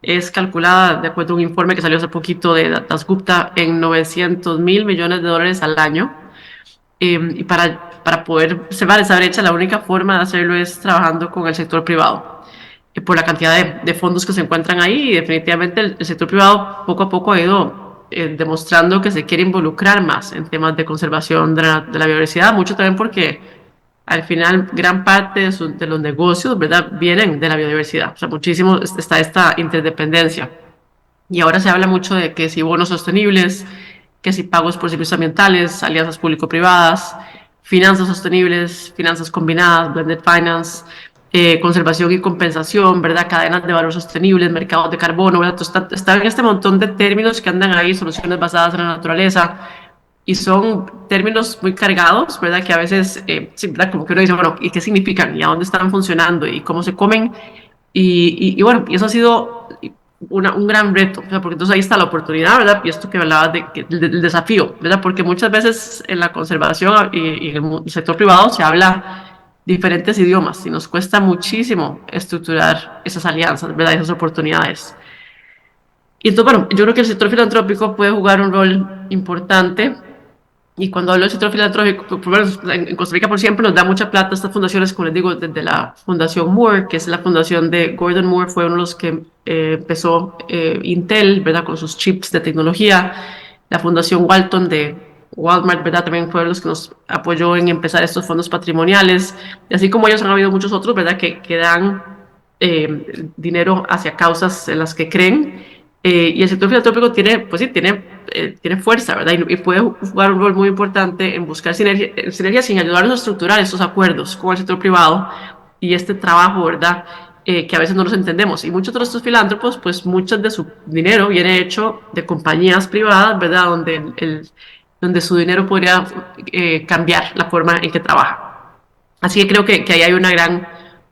es calculada, de acuerdo a un informe que salió hace poquito de Dasgupta, en $900 mil millones al año. Y para poder cerrar esa brecha, la única forma de hacerlo es trabajando con el sector privado, por la cantidad de fondos que se encuentran ahí. Y definitivamente el sector privado poco a poco ha ido demostrando que se quiere involucrar más en temas de conservación de la biodiversidad, mucho también porque al final gran parte de los negocios, ¿verdad?, vienen de la biodiversidad. O sea, muchísimo está esta interdependencia. Y ahora se habla mucho de que si bonos sostenibles, que si pagos por servicios ambientales, alianzas público-privadas, finanzas sostenibles, finanzas combinadas, blended finance, conservación y compensación, ¿verdad? Cadenas de valor sostenibles, mercados de carbono, ¿verdad? Está en este montón de términos que andan ahí, soluciones basadas en la naturaleza, y son términos muy cargados, ¿verdad? Que a veces, sí, ¿verdad? Como que uno dice, bueno, ¿y qué significan? ¿Y a dónde están funcionando? ¿Y cómo se comen? Y bueno, y eso ha sido un gran reto, o sea, porque entonces ahí está la oportunidad, ¿verdad? Y esto que hablabas del desafío, ¿verdad? Porque muchas veces en la conservación y en el sector privado se habla diferentes idiomas y nos cuesta muchísimo estructurar esas alianzas, ¿verdad? Esas oportunidades. Y entonces, bueno, yo creo que el sector filantrópico puede jugar un rol importante. Y cuando hablo del sector filantrópico, por lo menos en Costa Rica por siempre nos da mucha plata estas fundaciones, como les digo, desde la Fundación Moore, que es la fundación de Gordon Moore, fue uno de los que empezó Intel, ¿verdad?, con sus chips de tecnología. La Fundación Walton de Walmart, ¿verdad?, también fue uno de los que nos apoyó en empezar estos fondos patrimoniales. Y así como ellos han habido muchos otros, ¿verdad?, que dan dinero hacia causas en las que creen. Y el sector filantrópico tiene, pues sí, tiene fuerza, ¿verdad? Y puede jugar un rol muy importante en buscar sinergias sin ayudarnos a estructurar estos acuerdos con el sector privado y este trabajo, ¿verdad? Que a veces no los entendemos. Y muchos de estos filántropos, pues mucho de su dinero viene hecho de compañías privadas, ¿verdad? Donde su dinero podría cambiar la forma en que trabaja. Así que creo que ahí hay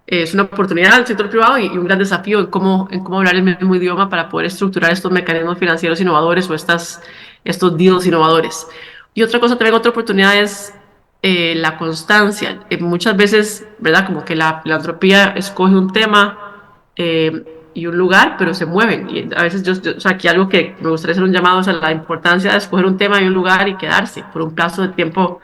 es una oportunidad del sector privado y un gran desafío en cómo hablar el mismo idioma para poder estructurar estos mecanismos financieros innovadores o estos deals innovadores. Y otra cosa, también otra oportunidad es la constancia. Muchas veces, ¿verdad?, como que la filantropía escoge un tema y un lugar, pero se mueven. Y a veces o sea, aquí algo que me gustaría hacer un llamado es a la importancia de escoger un tema y un lugar y quedarse por un plazo de tiempo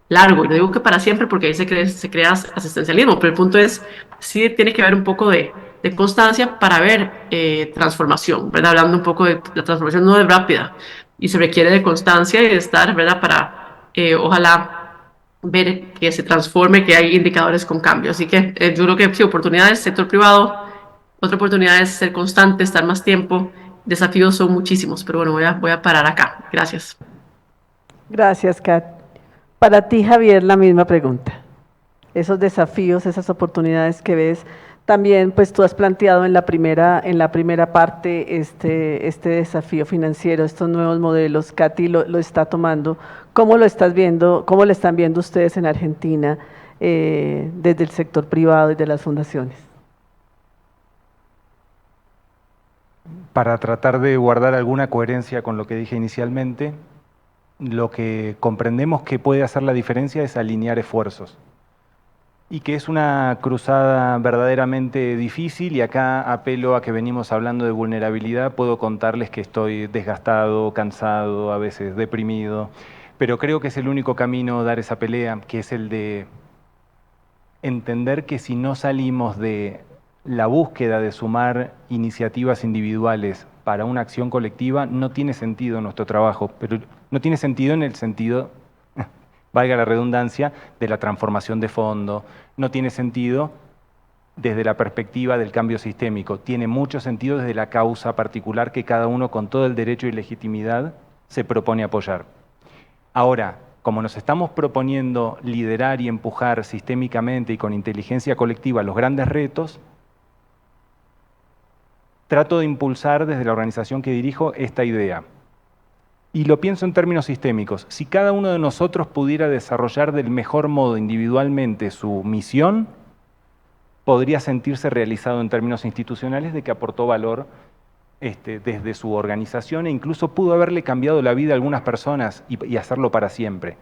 largo. Y no digo que para siempre, porque ahí se crea asistencialismo, pero el punto es, sí tiene que haber un poco de constancia para ver transformación, ¿verdad? Hablando un poco de la transformación, no es rápida, y se requiere de constancia y de estar, ¿verdad?, para ojalá ver que se transforme, que hay indicadores con cambio. Así que yo creo que sí, oportunidades, sector privado, otra oportunidad es ser constante, estar más tiempo. Desafíos son muchísimos, pero bueno, voy a parar acá. Gracias. Gracias, Kat. Para ti, Javier, la misma pregunta. Esos desafíos, esas oportunidades que ves, también pues tú has planteado en la primera parte este desafío financiero, estos nuevos modelos. Katy lo está tomando. ¿Cómo lo estás viendo? ¿Cómo lo están viendo ustedes en Argentina desde el sector privado y de las fundaciones? Para tratar de guardar alguna coherencia con lo que dije inicialmente, lo que comprendemos que puede hacer la diferencia es alinear esfuerzos. Y que es una cruzada verdaderamente difícil, y acá apelo a que venimos hablando de vulnerabilidad. Puedo contarles que estoy desgastado, cansado, a veces deprimido, pero creo que es el único camino dar esa pelea, que es el de entender que si no salimos de la búsqueda de sumar iniciativas individuales para una acción colectiva, no tiene sentido nuestro trabajo, pero no tiene sentido en el sentido, valga la redundancia, de la transformación de fondo, no tiene sentido desde la perspectiva del cambio sistémico, tiene mucho sentido desde la causa particular que cada uno con todo el derecho y legitimidad se propone apoyar. Ahora, como nos estamos proponiendo liderar y empujar sistémicamente y con inteligencia colectiva los grandes retos, trato de impulsar desde la organización que dirijo esta idea. Y lo pienso en términos sistémicos. Si cada uno de nosotros pudiera desarrollar del mejor modo individualmente su misión, podría sentirse realizado en términos institucionales de que aportó valor desde su organización e incluso pudo haberle cambiado la vida a algunas personas y hacerlo para siempre.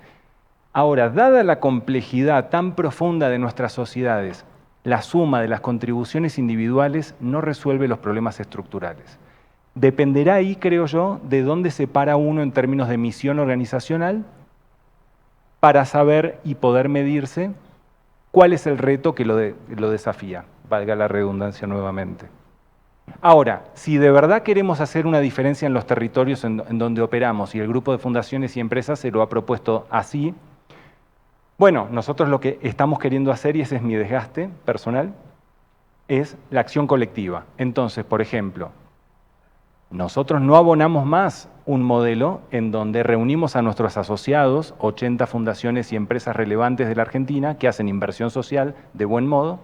Ahora, dada la complejidad tan profunda de nuestras sociedades, la suma de las contribuciones individuales no resuelve los problemas estructurales. Dependerá ahí, creo yo, de dónde se para uno en términos de misión organizacional para saber y poder medirse cuál es el reto que lo desafía, valga la redundancia nuevamente. Ahora, si de verdad queremos hacer una diferencia en los territorios en donde operamos, y el grupo de fundaciones y empresas se lo ha propuesto así, bueno, nosotros lo que estamos queriendo hacer, y ese es mi desgaste personal, es la acción colectiva. Entonces, por ejemplo, nosotros no abonamos más un modelo en donde reunimos a nuestros asociados, 80 fundaciones y empresas relevantes de la Argentina que hacen inversión social de buen modo,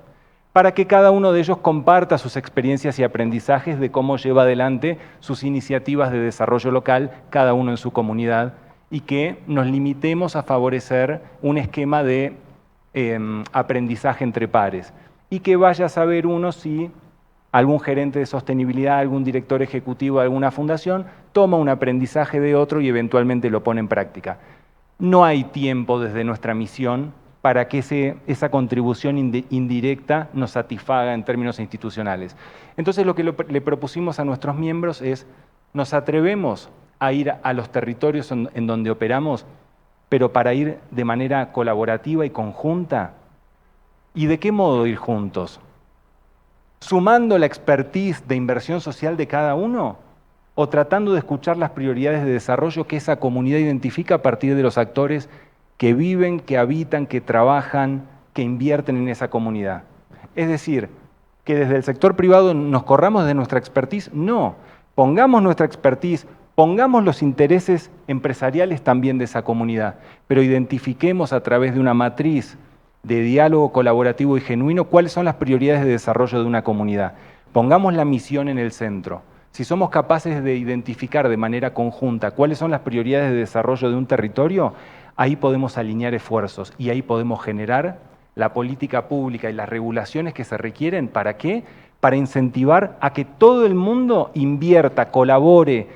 para que cada uno de ellos comparta sus experiencias y aprendizajes de cómo lleva adelante sus iniciativas de desarrollo local, cada uno en su comunidad, y que nos limitemos a favorecer un esquema de aprendizaje entre pares. Y que vaya a saber uno si algún gerente de sostenibilidad, algún director ejecutivo de alguna fundación, toma un aprendizaje de otro y eventualmente lo pone en práctica. No hay tiempo desde nuestra misión para que esa contribución indirecta nos satisfaga en términos institucionales. Entonces lo que le propusimos a nuestros miembros es, nos atrevemos a ir a los territorios en donde operamos, pero para ir de manera colaborativa y conjunta. ¿Y de qué modo ir juntos? ¿Sumando la expertise de inversión social de cada uno? ¿O tratando de escuchar las prioridades de desarrollo que esa comunidad identifica a partir de los actores que viven, que habitan, que trabajan, que invierten en esa comunidad? Es decir, que desde el sector privado nos corramos de nuestra expertise. No, pongamos nuestra expertise, pongamos los intereses empresariales también de esa comunidad, pero identifiquemos a través de una matriz de diálogo colaborativo y genuino cuáles son las prioridades de desarrollo de una comunidad. Pongamos la misión en el centro. Si somos capaces de identificar de manera conjunta cuáles son las prioridades de desarrollo de un territorio, ahí podemos alinear esfuerzos y ahí podemos generar la política pública y las regulaciones que se requieren. ¿Para qué? Para incentivar a que todo el mundo invierta, colabore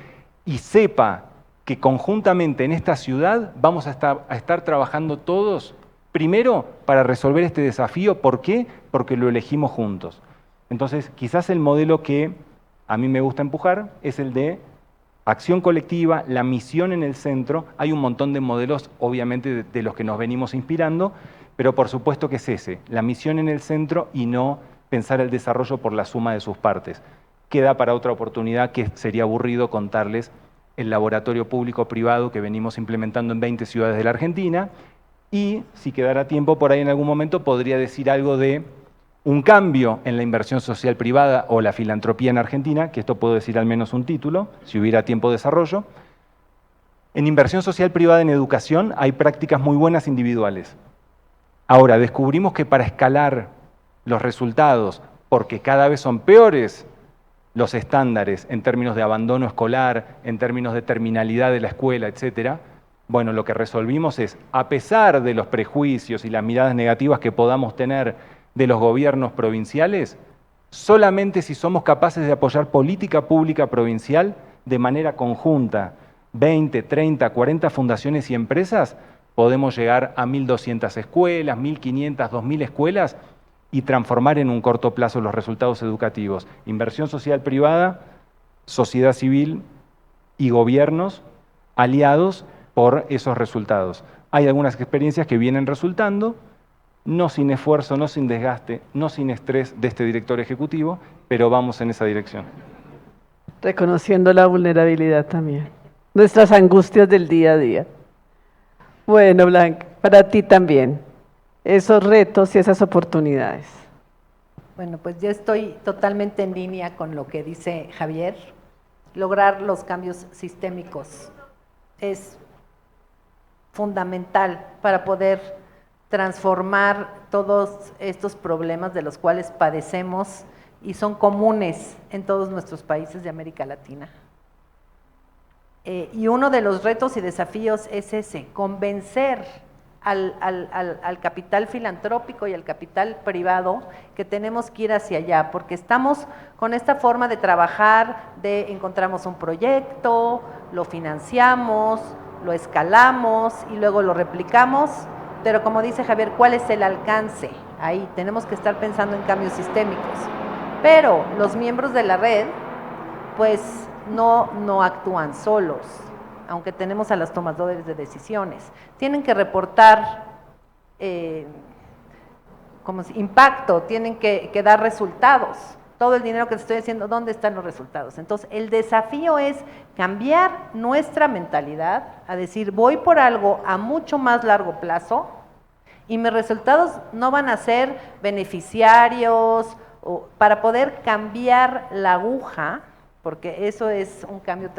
y sepa que conjuntamente en esta ciudad vamos a estar trabajando todos, primero para resolver este desafío. ¿Por qué? Porque lo elegimos juntos. Entonces, quizás el modelo que a mí me gusta empujar es el de acción colectiva, la misión en el centro. Hay un montón de modelos, obviamente, de los que nos venimos inspirando, pero por supuesto que es ese, la misión en el centro y no pensar el desarrollo por la suma de sus partes. Queda para otra oportunidad, que sería aburrido contarles el laboratorio público-privado que venimos implementando en 20 ciudades de la Argentina, y si quedara tiempo por ahí en algún momento podría decir algo de un cambio en la inversión social privada o la filantropía en Argentina, que esto puedo decir al menos un título, si hubiera tiempo de desarrollo. En inversión social privada en educación hay prácticas muy buenas individuales. Ahora, descubrimos que para escalar los resultados, porque cada vez son peores los estándares en términos de abandono escolar, en términos de terminalidad de la escuela, etcétera, bueno, lo que resolvimos es, a pesar de los prejuicios y las miradas negativas que podamos tener de los gobiernos provinciales, solamente si somos capaces de apoyar política pública provincial de manera conjunta, 20, 30, 40 fundaciones y empresas, podemos llegar a 1.200 escuelas, 1.500, 2.000 escuelas y transformar en un corto plazo los resultados educativos. Inversión social privada, sociedad civil y gobiernos aliados por esos resultados. Hay algunas experiencias que vienen resultando, no sin esfuerzo, no sin desgaste, no sin estrés de este director ejecutivo, pero vamos en esa dirección. Reconociendo la vulnerabilidad también, nuestras angustias del día a día. Bueno, Blanca, para ti también, esos retos y esas oportunidades. Bueno, pues yo estoy totalmente en línea con lo que dice Javier. Lograr los cambios sistémicos es fundamental para poder transformar todos estos problemas de los cuales padecemos y son comunes en todos nuestros países de América Latina. Y uno de los retos y desafíos es ese, convencer al capital filantrópico y al capital privado que tenemos que ir hacia allá, porque estamos con esta forma de trabajar, de encontramos un proyecto, lo financiamos, lo escalamos y luego lo replicamos, pero como dice Javier, ¿cuál es el alcance? ahí, tenemos que estar pensando en cambios sistémicos. Pero los miembros de la red, pues no actúan solos, aunque tenemos a los tomadores de decisiones. Tienen que reportar impacto, tienen que dar resultados. Todo el dinero que te estoy diciendo, ¿dónde están los resultados? Entonces, el desafío es cambiar nuestra mentalidad a decir, voy por algo a mucho más largo plazo y mis resultados no van a ser beneficiarios para poder cambiar la aguja, porque eso es un cambio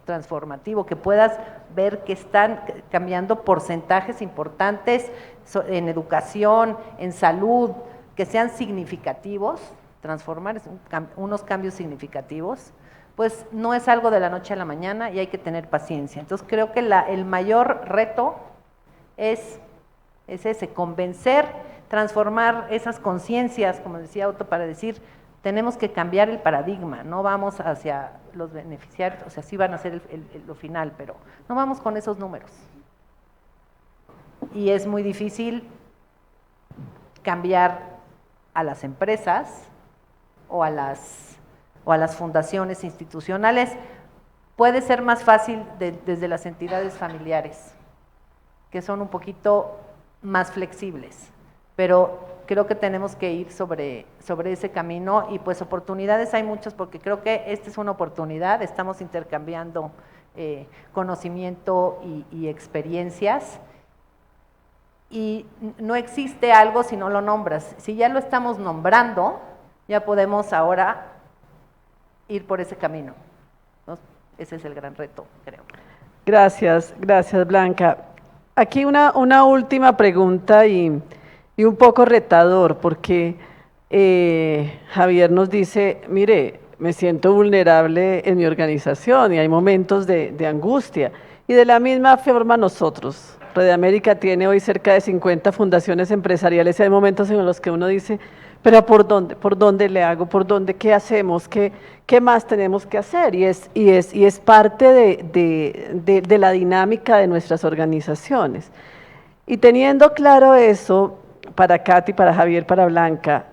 transformativo, que puedas ver que están cambiando porcentajes importantes en educación, en salud, que sean significativos, transformar unos cambios significativos, pues no es algo de la noche a la mañana y hay que tener paciencia. Entonces creo que el mayor reto es ese, convencer, transformar esas conciencias, como decía Otto, para decir, tenemos que cambiar el paradigma, no vamos hacia los beneficiarios, o sea, sí van a ser lo final, pero no vamos con esos números. Y es muy difícil cambiar a las empresas o a las fundaciones institucionales. Puede ser más fácil desde las entidades familiares, que son un poquito más flexibles, pero creo que tenemos que ir sobre ese camino y pues oportunidades hay muchas, porque creo que esta es una oportunidad, estamos intercambiando conocimiento y experiencias, y no existe algo si no lo nombras. Si ya lo estamos nombrando, ya podemos ahora ir por ese camino, ¿no? Ese es el gran reto, creo. Gracias Blanca. Aquí una última pregunta y un poco retador, porque Javier nos dice, mire, me siento vulnerable en mi organización y hay momentos de angustia. Y de la misma forma nosotros, Red América tiene hoy cerca de 50 fundaciones empresariales y hay momentos en los que uno dice, pero ¿por dónde le hago? ¿Por dónde? ¿Qué hacemos? ¿Qué más tenemos que hacer? Y es parte de la dinámica de nuestras organizaciones. Y teniendo claro eso, para Katy, para Javier, para Blanca,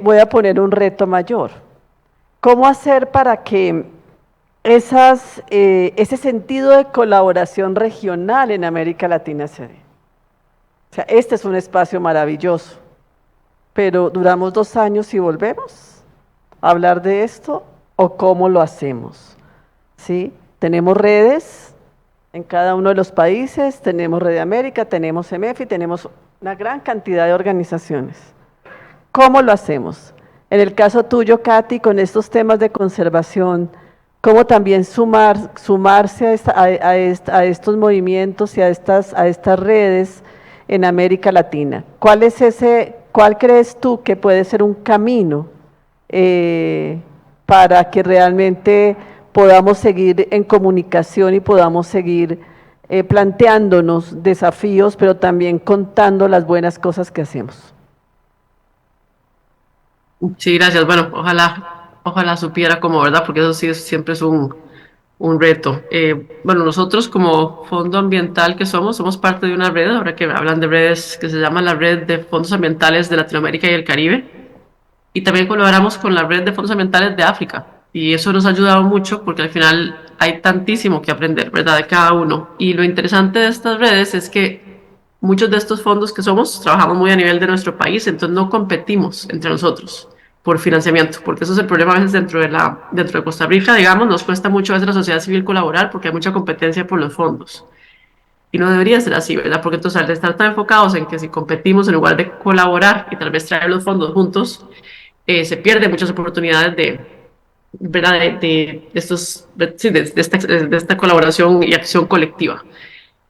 voy a poner un reto mayor. ¿Cómo hacer para que ese sentido de colaboración regional en América Latina se dé? O sea, este es un espacio maravilloso, pero duramos 2 años y volvemos a hablar de esto, ¿o cómo lo hacemos? ¿Sí? Tenemos redes en cada uno de los países, tenemos Red América, tenemos MEFI, tenemos una gran cantidad de organizaciones. ¿Cómo lo hacemos? En el caso tuyo, Katy, con estos temas de conservación, ¿cómo también sumarse a estos movimientos y a estas redes en América Latina? ¿Cuál crees tú que puede ser un camino para que realmente podamos seguir en comunicación y podamos seguir planteándonos desafíos, pero también contando las buenas cosas que hacemos? Sí, gracias. Bueno, ojalá supiera cómo, ¿verdad? Porque eso sí siempre es un reto. Bueno, nosotros como Fondo Ambiental que somos parte de una red, ahora que hablan de redes, que se llama la Red de Fondos Ambientales de Latinoamérica y el Caribe, y también colaboramos con la Red de Fondos Ambientales de África, y eso nos ha ayudado mucho porque al final hay tantísimo que aprender, ¿verdad?, de cada uno. Y lo interesante de estas redes es que muchos de estos fondos que trabajamos muy a nivel de nuestro país, entonces no competimos entre nosotros por financiamiento, porque eso es el problema a veces dentro de Costa Rica, digamos, nos cuesta mucho a veces la sociedad civil colaborar porque hay mucha competencia por los fondos. Y no debería ser así, ¿verdad? Porque entonces al estar tan enfocados en que si competimos en lugar de colaborar y tal vez traer los fondos juntos, se pierden muchas oportunidades ¿verdad? de esta colaboración y acción colectiva.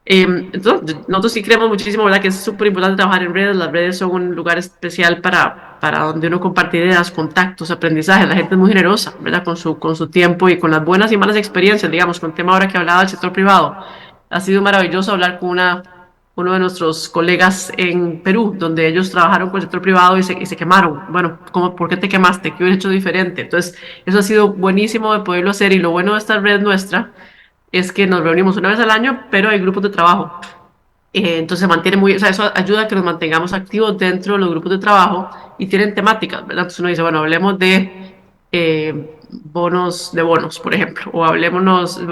Entonces, nosotros sí creemos muchísimo, ¿verdad?, que es súper importante trabajar en redes. Las redes son un lugar especial para donde uno comparte ideas, contactos, aprendizajes. La gente es muy generosa, ¿verdad?, con su tiempo y con las buenas y malas experiencias. Digamos, con el tema ahora que hablaba del sector privado, ha sido maravilloso hablar con uno de nuestros colegas en Perú, donde ellos trabajaron con el sector privado y se quemaron. Bueno, ¿por qué te quemaste? ¿Qué hubieras hecho diferente? Entonces, eso ha sido buenísimo de poderlo hacer, y lo bueno de esta red nuestra es que nos reunimos una vez al año, pero hay grupos de trabajo. Entonces se mantiene muy, o sea, eso ayuda a que nos mantengamos activos dentro de los grupos de trabajo y tienen temáticas, ¿verdad? Entonces uno dice, bueno, hablemos de bonos, por ejemplo, o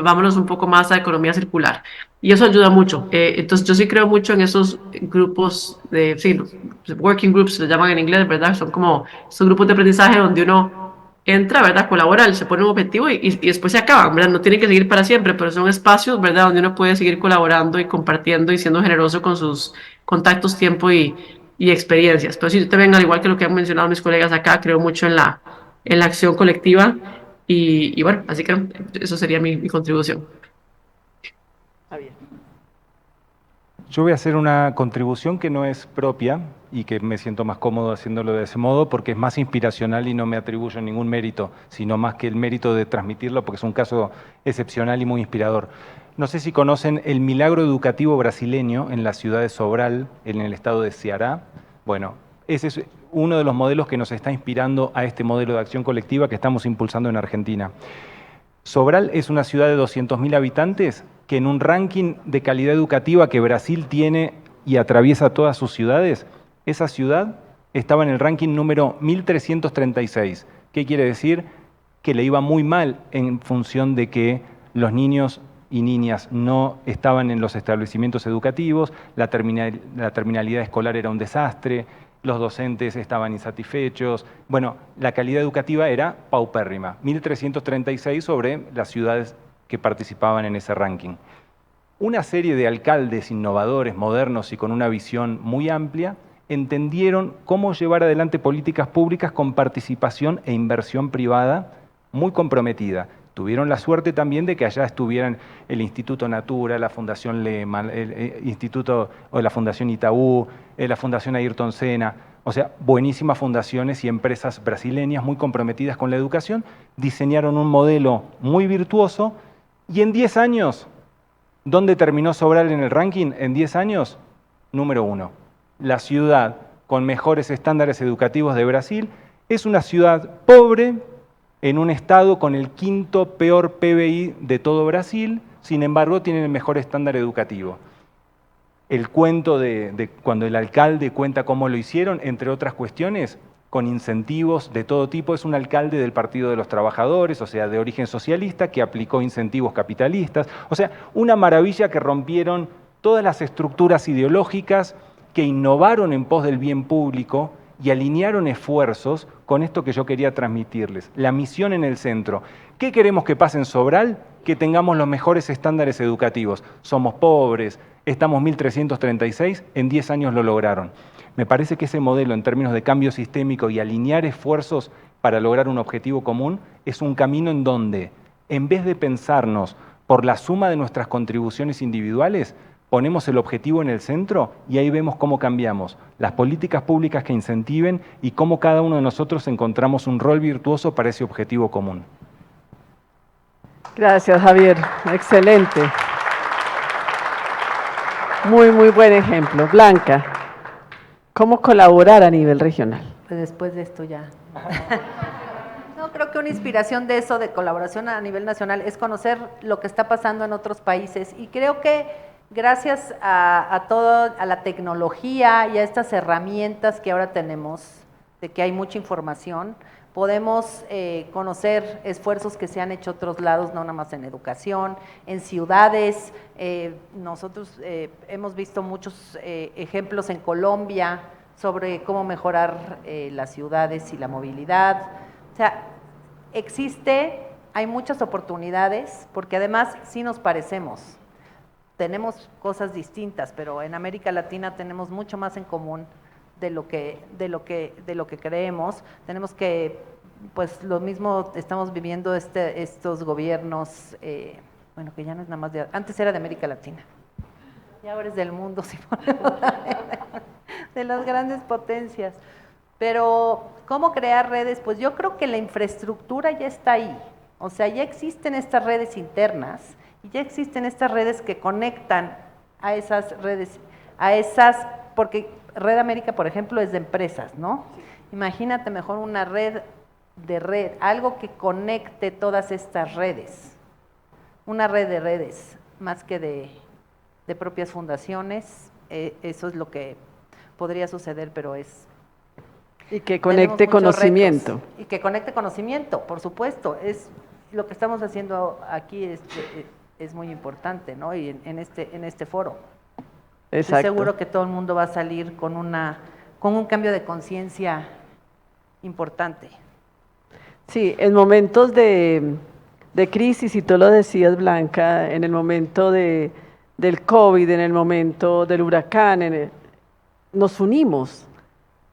vámonos un poco más a economía circular. Y eso ayuda mucho. Entonces yo sí creo mucho en esos grupos sí, los working groups, se llaman en inglés, ¿verdad? Son como esos grupos de aprendizaje donde uno entra, ¿verdad? Colabora, se pone un objetivo y después se acaban, ¿verdad? No tiene que seguir para siempre, pero son espacios, ¿verdad? Donde uno puede seguir colaborando y compartiendo y siendo generoso con sus contactos, tiempo y experiencias. Pero sí, yo también, al igual que lo que han mencionado mis colegas acá, creo mucho en la acción colectiva y bueno, así que eso sería mi contribución. Javier. Yo voy a hacer una contribución que no es propia y que me siento más cómodo haciéndolo de ese modo porque es más inspiracional y no me atribuyo ningún mérito, sino más que el mérito de transmitirlo porque es un caso excepcional y muy inspirador. No sé si conocen el milagro educativo brasileño en la ciudad de Sobral, en el estado de Ceará. Bueno, ese es uno de los modelos que nos está inspirando a este modelo de acción colectiva que estamos impulsando en Argentina. Sobral es una ciudad de 200.000 habitantes que en un ranking de calidad educativa que Brasil tiene y atraviesa todas sus ciudades, esa ciudad estaba en el ranking número 1336. ¿Qué quiere decir? Que le iba muy mal en función de que los niños y niñas no estaban en los establecimientos educativos, la terminalidad escolar era un desastre, los docentes estaban insatisfechos. Bueno, la calidad educativa era paupérrima, 1336 sobre las ciudades que participaban en ese ranking. Una serie de alcaldes innovadores, modernos y con una visión muy amplia, entendieron cómo llevar adelante políticas públicas con participación e inversión privada muy comprometida. Tuvieron la suerte también de que allá estuvieran el Instituto Natura, la Fundación Lehman, el Instituto o la Fundación Itaú, la Fundación Ayrton Senna, o sea, buenísimas fundaciones y empresas brasileñas muy comprometidas con la educación, diseñaron un modelo muy virtuoso y en 10 años, ¿dónde terminó Sobral en el ranking? En 10 años, número 1. La ciudad con mejores estándares educativos de Brasil es una ciudad pobre, en un estado con el quinto peor PBI de todo Brasil, sin embargo tienen el mejor estándar educativo. El cuento de cuando el alcalde cuenta cómo lo hicieron, entre otras cuestiones, con incentivos de todo tipo, es un alcalde del Partido de los Trabajadores, o sea, de origen socialista, que aplicó incentivos capitalistas, o sea, una maravilla que rompieron todas las estructuras ideológicas, que innovaron en pos del bien público y alinearon esfuerzos con esto que yo quería transmitirles, la misión en el centro. ¿Qué queremos que pase en Sobral? Que tengamos los mejores estándares educativos. Somos pobres, estamos 1336, en 10 años lo lograron. Me parece que ese modelo en términos de cambio sistémico y alinear esfuerzos para lograr un objetivo común es un camino en donde, en vez de pensarnos por la suma de nuestras contribuciones individuales, ponemos el objetivo en el centro y ahí vemos cómo cambiamos las políticas públicas que incentiven y cómo cada uno de nosotros encontramos un rol virtuoso para ese objetivo común. Gracias, Javier. Excelente. Muy, muy buen ejemplo. Blanca, ¿cómo colaborar a nivel regional? Pues después de esto ya. No, creo que una inspiración de eso, de colaboración a nivel nacional, es conocer lo que está pasando en otros países. Y creo que gracias a la tecnología y a estas herramientas que ahora tenemos, de que hay mucha información, podemos conocer esfuerzos que se han hecho en otros lados, no nada más en educación, en ciudades. Nosotros hemos visto muchos ejemplos en Colombia sobre cómo mejorar las ciudades y la movilidad. O sea, hay muchas oportunidades, porque además sí nos parecemos. Tenemos cosas distintas, pero en América Latina tenemos mucho más en común de lo que creemos. Tenemos que, pues lo mismo estamos viviendo estos gobiernos, bueno, que ya no es nada más antes era de América Latina, y ahora es del mundo, de las grandes potencias. Pero, ¿cómo crear redes? Pues yo creo que la infraestructura ya está ahí, o sea, ya existen estas redes internas, y ya existen estas redes que conectan a esas redes, porque Red América, por ejemplo, es de empresas, ¿no? Sí. Imagínate mejor una red, algo que conecte todas estas redes, una red de redes, más que de propias fundaciones. Eso es lo que podría suceder, pero es... Y que conecte tenemos muchos conocimiento. retos. Y que conecte conocimiento, por supuesto. Es lo que estamos haciendo aquí es muy importante, ¿no? Y en este foro. Estoy Exacto. seguro que todo el mundo va a salir con un cambio de conciencia importante. Sí, en momentos de crisis, y tú lo decías, Blanca, en el momento del COVID, en el momento del huracán, nos unimos,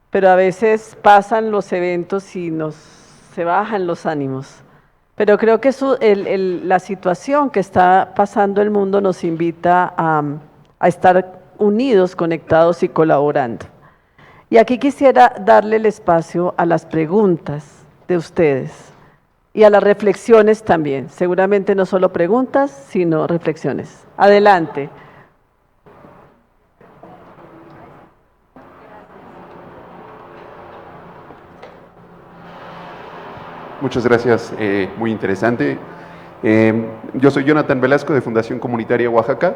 pero a veces pasan los eventos y se bajan los ánimos. Pero creo que la situación que está pasando el mundo nos invita a estar unidos, conectados y colaborando. Y aquí quisiera darle el espacio a las preguntas de ustedes y a las reflexiones también. Seguramente no solo preguntas, sino reflexiones. Adelante. Muchas gracias, muy interesante. Yo soy Jonathan Velasco de Fundación Comunitaria Oaxaca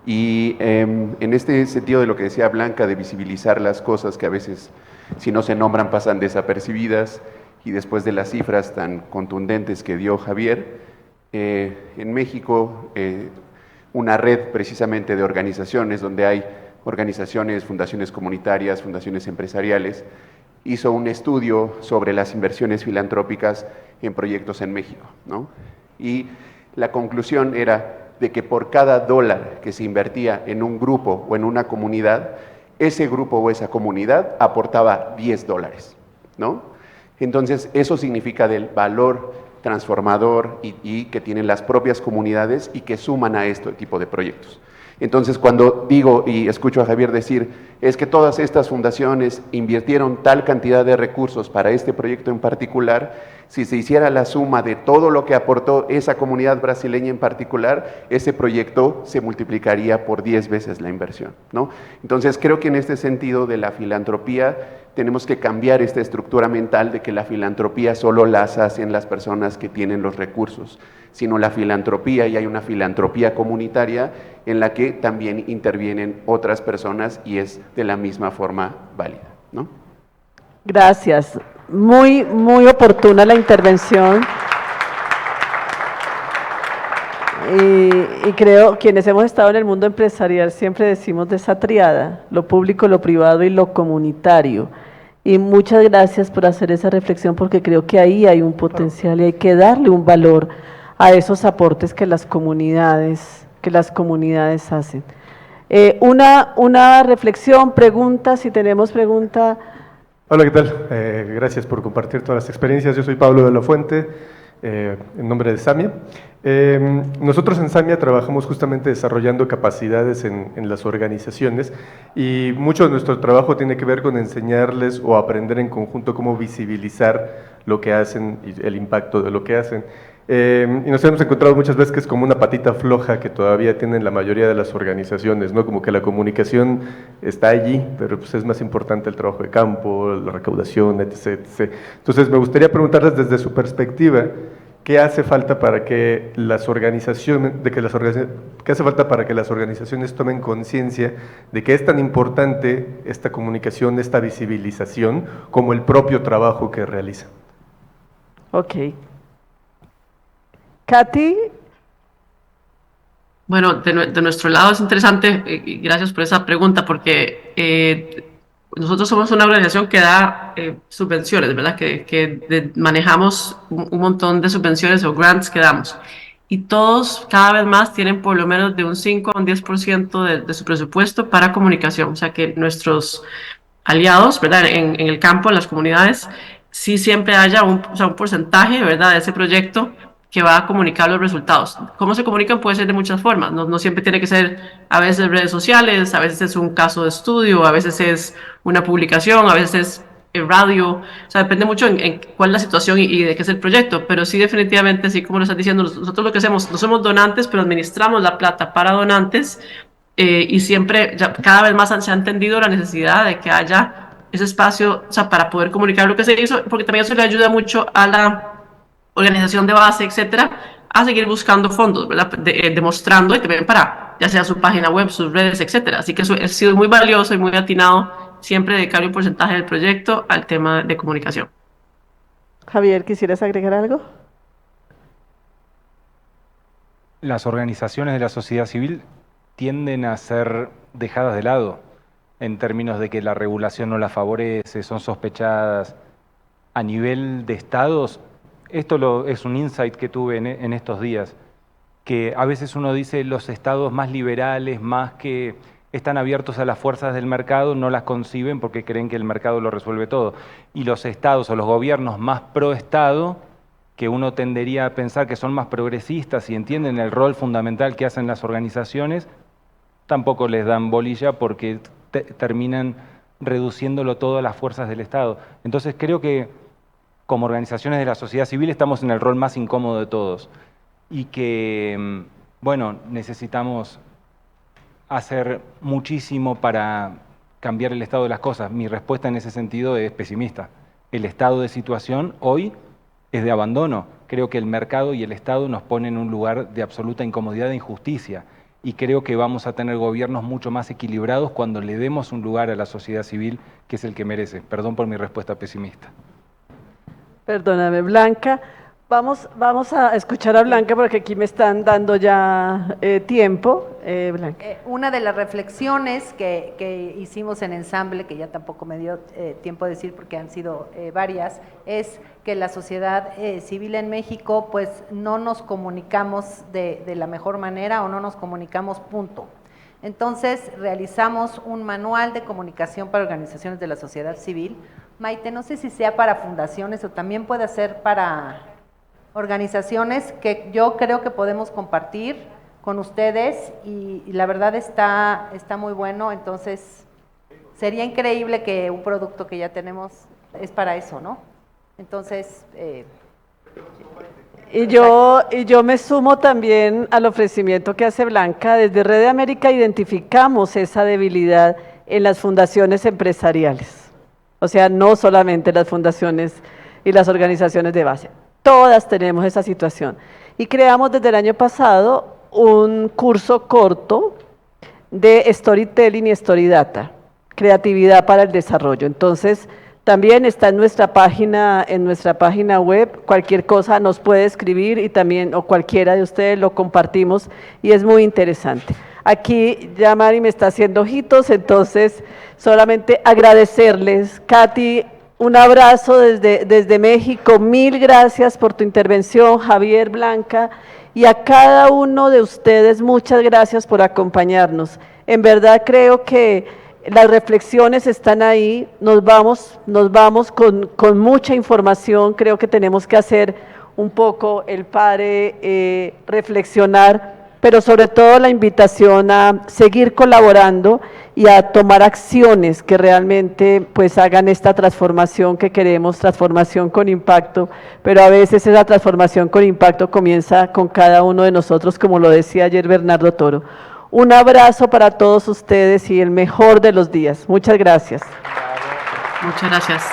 y en este sentido de lo que decía Blanca, de visibilizar las cosas que a veces si no se nombran pasan desapercibidas, y después de las cifras tan contundentes que dio Javier, en México una red precisamente de organizaciones donde hay organizaciones, fundaciones comunitarias, fundaciones empresariales, hizo un estudio sobre las inversiones filantrópicas en proyectos en México, ¿no? Y la conclusión era de que por cada dólar que se invertía en un grupo o en una comunidad, ese grupo o esa comunidad aportaba $10, ¿no? Entonces, eso significa del valor transformador y que tienen las propias comunidades y que suman a este tipo de proyectos. Entonces, cuando digo y escucho a Javier decir, es que todas estas fundaciones invirtieron tal cantidad de recursos para este proyecto en particular, si se hiciera la suma de todo lo que aportó esa comunidad brasileña en particular, ese proyecto se multiplicaría por 10 veces la inversión, ¿no? Entonces, creo que en este sentido de la filantropía, tenemos que cambiar esta estructura mental de que la filantropía solo las hacen las personas que tienen los recursos, sino la filantropía, y hay una filantropía comunitaria en la que también intervienen otras personas y es de la misma forma válida, ¿no? Gracias. Muy, muy oportuna la intervención. Y creo, quienes hemos estado en el mundo empresarial siempre decimos de esa triada, lo público, lo privado y lo comunitario. Y muchas gracias por hacer esa reflexión, porque creo que ahí hay un potencial y hay que darle un valor a esos aportes que las comunidades hacen. Una reflexión, pregunta, si tenemos pregunta. Hola, ¿qué tal? Gracias por compartir todas las experiencias. Yo soy Pablo de la Fuente, en nombre de Samia. Nosotros en Samia trabajamos justamente desarrollando capacidades en las organizaciones y mucho de nuestro trabajo tiene que ver con enseñarles o aprender en conjunto cómo visibilizar lo que hacen y el impacto de lo que hacen. Y nos hemos encontrado muchas veces que es como una patita floja que todavía tienen la mayoría de las organizaciones, ¿no? Como que la comunicación está allí, pero pues es más importante el trabajo de campo, la recaudación, etc., etc. Entonces me gustaría preguntarles desde su perspectiva, ¿qué hace falta para que las organizaciones, qué hace falta para que las organizaciones tomen conciencia de que es tan importante esta comunicación, esta visibilización, como el propio trabajo que realizan? Ok. Katy. Bueno, de nuestro lado es interesante, y gracias por esa pregunta, porque nosotros somos una organización que da subvenciones, ¿verdad? Manejamos un montón de subvenciones o grants que damos. Y todos, cada vez más, tienen por lo menos de un 5 a un 10% de su presupuesto para comunicación. O sea que nuestros aliados, ¿verdad? En el campo, en las comunidades, sí siempre haya un porcentaje, ¿verdad? De ese proyecto que va a comunicar los resultados. ¿Cómo se comunican? Puede ser de muchas formas, no siempre tiene que ser a veces redes sociales, a veces es un caso de estudio, a veces es una publicación, a veces es radio, o sea, depende mucho en cuál es la situación y de qué es el proyecto, pero sí definitivamente, así como lo estás diciendo, nosotros lo que hacemos, no somos donantes, pero administramos la plata para donantes y siempre, cada vez más se ha entendido la necesidad de que haya ese espacio, o sea, para poder comunicar lo que se hizo, porque también eso le ayuda mucho a la organización de base, etcétera, a seguir buscando fondos, ¿verdad? Demostrando y también para ya sea su página web, sus redes, etcétera. Así que eso ha sido muy valioso y muy atinado siempre dedicar un porcentaje del proyecto al tema de comunicación. Javier, ¿quisieras agregar algo? Las organizaciones de la sociedad civil tienden a ser dejadas de lado en términos de que la regulación no las favorece, son sospechadas. A nivel de estados, es un insight que tuve en estos días, que a veces uno dice los estados más liberales, más que están abiertos a las fuerzas del mercado, no las conciben porque creen que el mercado lo resuelve todo. Y los estados o los gobiernos más pro Estado, que uno tendería a pensar que son más progresistas y entienden el rol fundamental que hacen las organizaciones, tampoco les dan bolilla porque terminan reduciéndolo todo a las fuerzas del Estado. Entonces creo que como organizaciones de la sociedad civil estamos en el rol más incómodo de todos y que, bueno, necesitamos hacer muchísimo para cambiar el estado de las cosas. Mi respuesta en ese sentido es pesimista. El estado de situación hoy es de abandono. Creo que el mercado y el Estado nos ponen en un lugar de absoluta incomodidad e injusticia. Y creo que vamos a tener gobiernos mucho más equilibrados cuando le demos un lugar a la sociedad civil que es el que merece. Perdón por mi respuesta pesimista. Perdóname, Blanca. Vamos a escuchar a Blanca porque aquí me están dando ya tiempo. Blanca. Una de las reflexiones que hicimos en ensamble, que ya tampoco me dio tiempo de decir porque han sido varias, es que la sociedad civil en México pues no nos comunicamos de la mejor manera o no nos comunicamos, punto. Entonces realizamos un manual de comunicación para organizaciones de la sociedad civil. Maite, no sé si sea para fundaciones o también puede ser para organizaciones que yo creo que podemos compartir con ustedes y la verdad está muy bueno, entonces sería increíble que un producto que ya tenemos es para eso, ¿no? Entonces… Y yo me sumo también al ofrecimiento que hace Blanca. Desde Red de América identificamos esa debilidad en las fundaciones empresariales, o sea, no solamente las fundaciones y las organizaciones de base. Todas tenemos esa situación. Y creamos desde el año pasado un curso corto de Storytelling y Storydata, creatividad para el desarrollo. Entonces, también está en nuestra página web, cualquier cosa nos puede escribir y también, o cualquiera de ustedes lo compartimos y es muy interesante. Aquí ya Mari me está haciendo ojitos, entonces solamente agradecerles, Katy, un abrazo desde México, mil gracias por tu intervención, Javier, Blanca, y a cada uno de ustedes, muchas gracias por acompañarnos. En verdad creo que las reflexiones están ahí, nos vamos con mucha información, creo que tenemos que hacer un poco el pare, reflexionar, pero sobre todo la invitación a seguir colaborando y a tomar acciones que realmente pues hagan esta transformación que queremos, transformación con impacto, pero a veces esa transformación con impacto comienza con cada uno de nosotros, como lo decía ayer Bernardo Toro. Un abrazo para todos ustedes y el mejor de los días. Muchas gracias. Muchas gracias.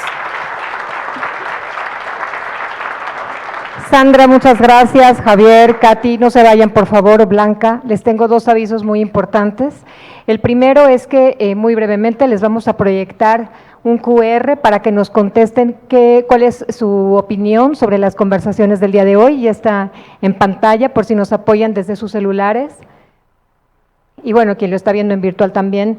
Sandra, muchas gracias. Javier, Katy, no se vayan por favor. Blanca, les tengo dos avisos muy importantes. El primero es que muy brevemente les vamos a proyectar un QR para que nos contesten cuál es su opinión sobre las conversaciones del día de hoy. Ya está en pantalla por si nos apoyan desde sus celulares. Y bueno, quien lo está viendo en virtual también,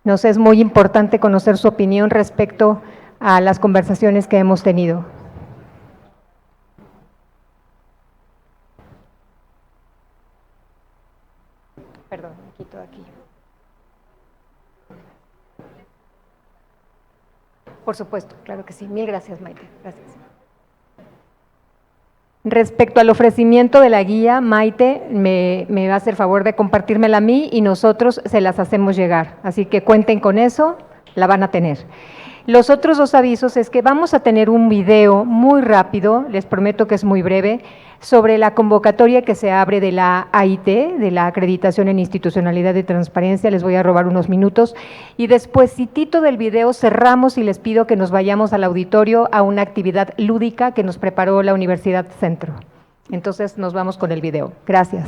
nos es muy importante conocer su opinión respecto a las conversaciones que hemos tenido. Perdón, me quito de aquí. Por supuesto, claro que sí. Mil gracias, Maite. Gracias. Respecto al ofrecimiento de la guía, Maite me va a hacer favor de compartírmela a mí y nosotros se las hacemos llegar. Así que cuenten con eso, la van a tener. Los otros dos avisos es que vamos a tener un video muy rápido, les prometo que es muy breve, sobre la convocatoria que se abre de la AIT, de la Acreditación en Institucionalidad y Transparencia. Les voy a robar unos minutos y despuesitito del video cerramos y les pido que nos vayamos al auditorio a una actividad lúdica que nos preparó la Universidad Centro. Entonces nos vamos con el video. Gracias.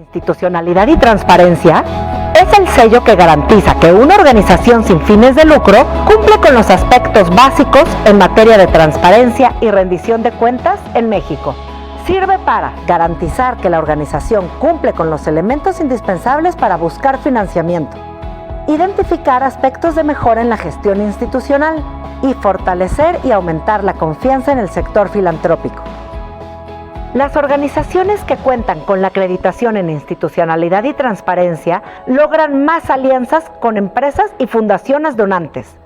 institucionalidad y transparencia es el sello que garantiza que una organización sin fines de lucro cumple con los aspectos básicos en materia de transparencia y rendición de cuentas en México. Sirve para garantizar que la organización cumple con los elementos indispensables para buscar financiamiento, identificar aspectos de mejora en la gestión institucional y fortalecer y aumentar la confianza en el sector filantrópico. Las organizaciones que cuentan con la acreditación en institucionalidad y transparencia logran más alianzas con empresas y fundaciones donantes.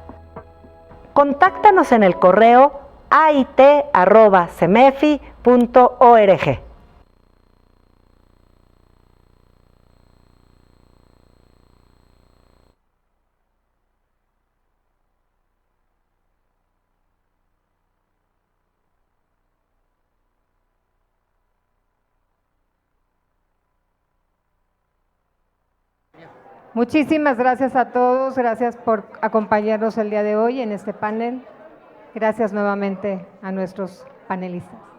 Contáctanos en el correo ait@cemefi.org. Muchísimas gracias a todos, gracias por acompañarnos el día de hoy en este panel. Gracias nuevamente a nuestros panelistas.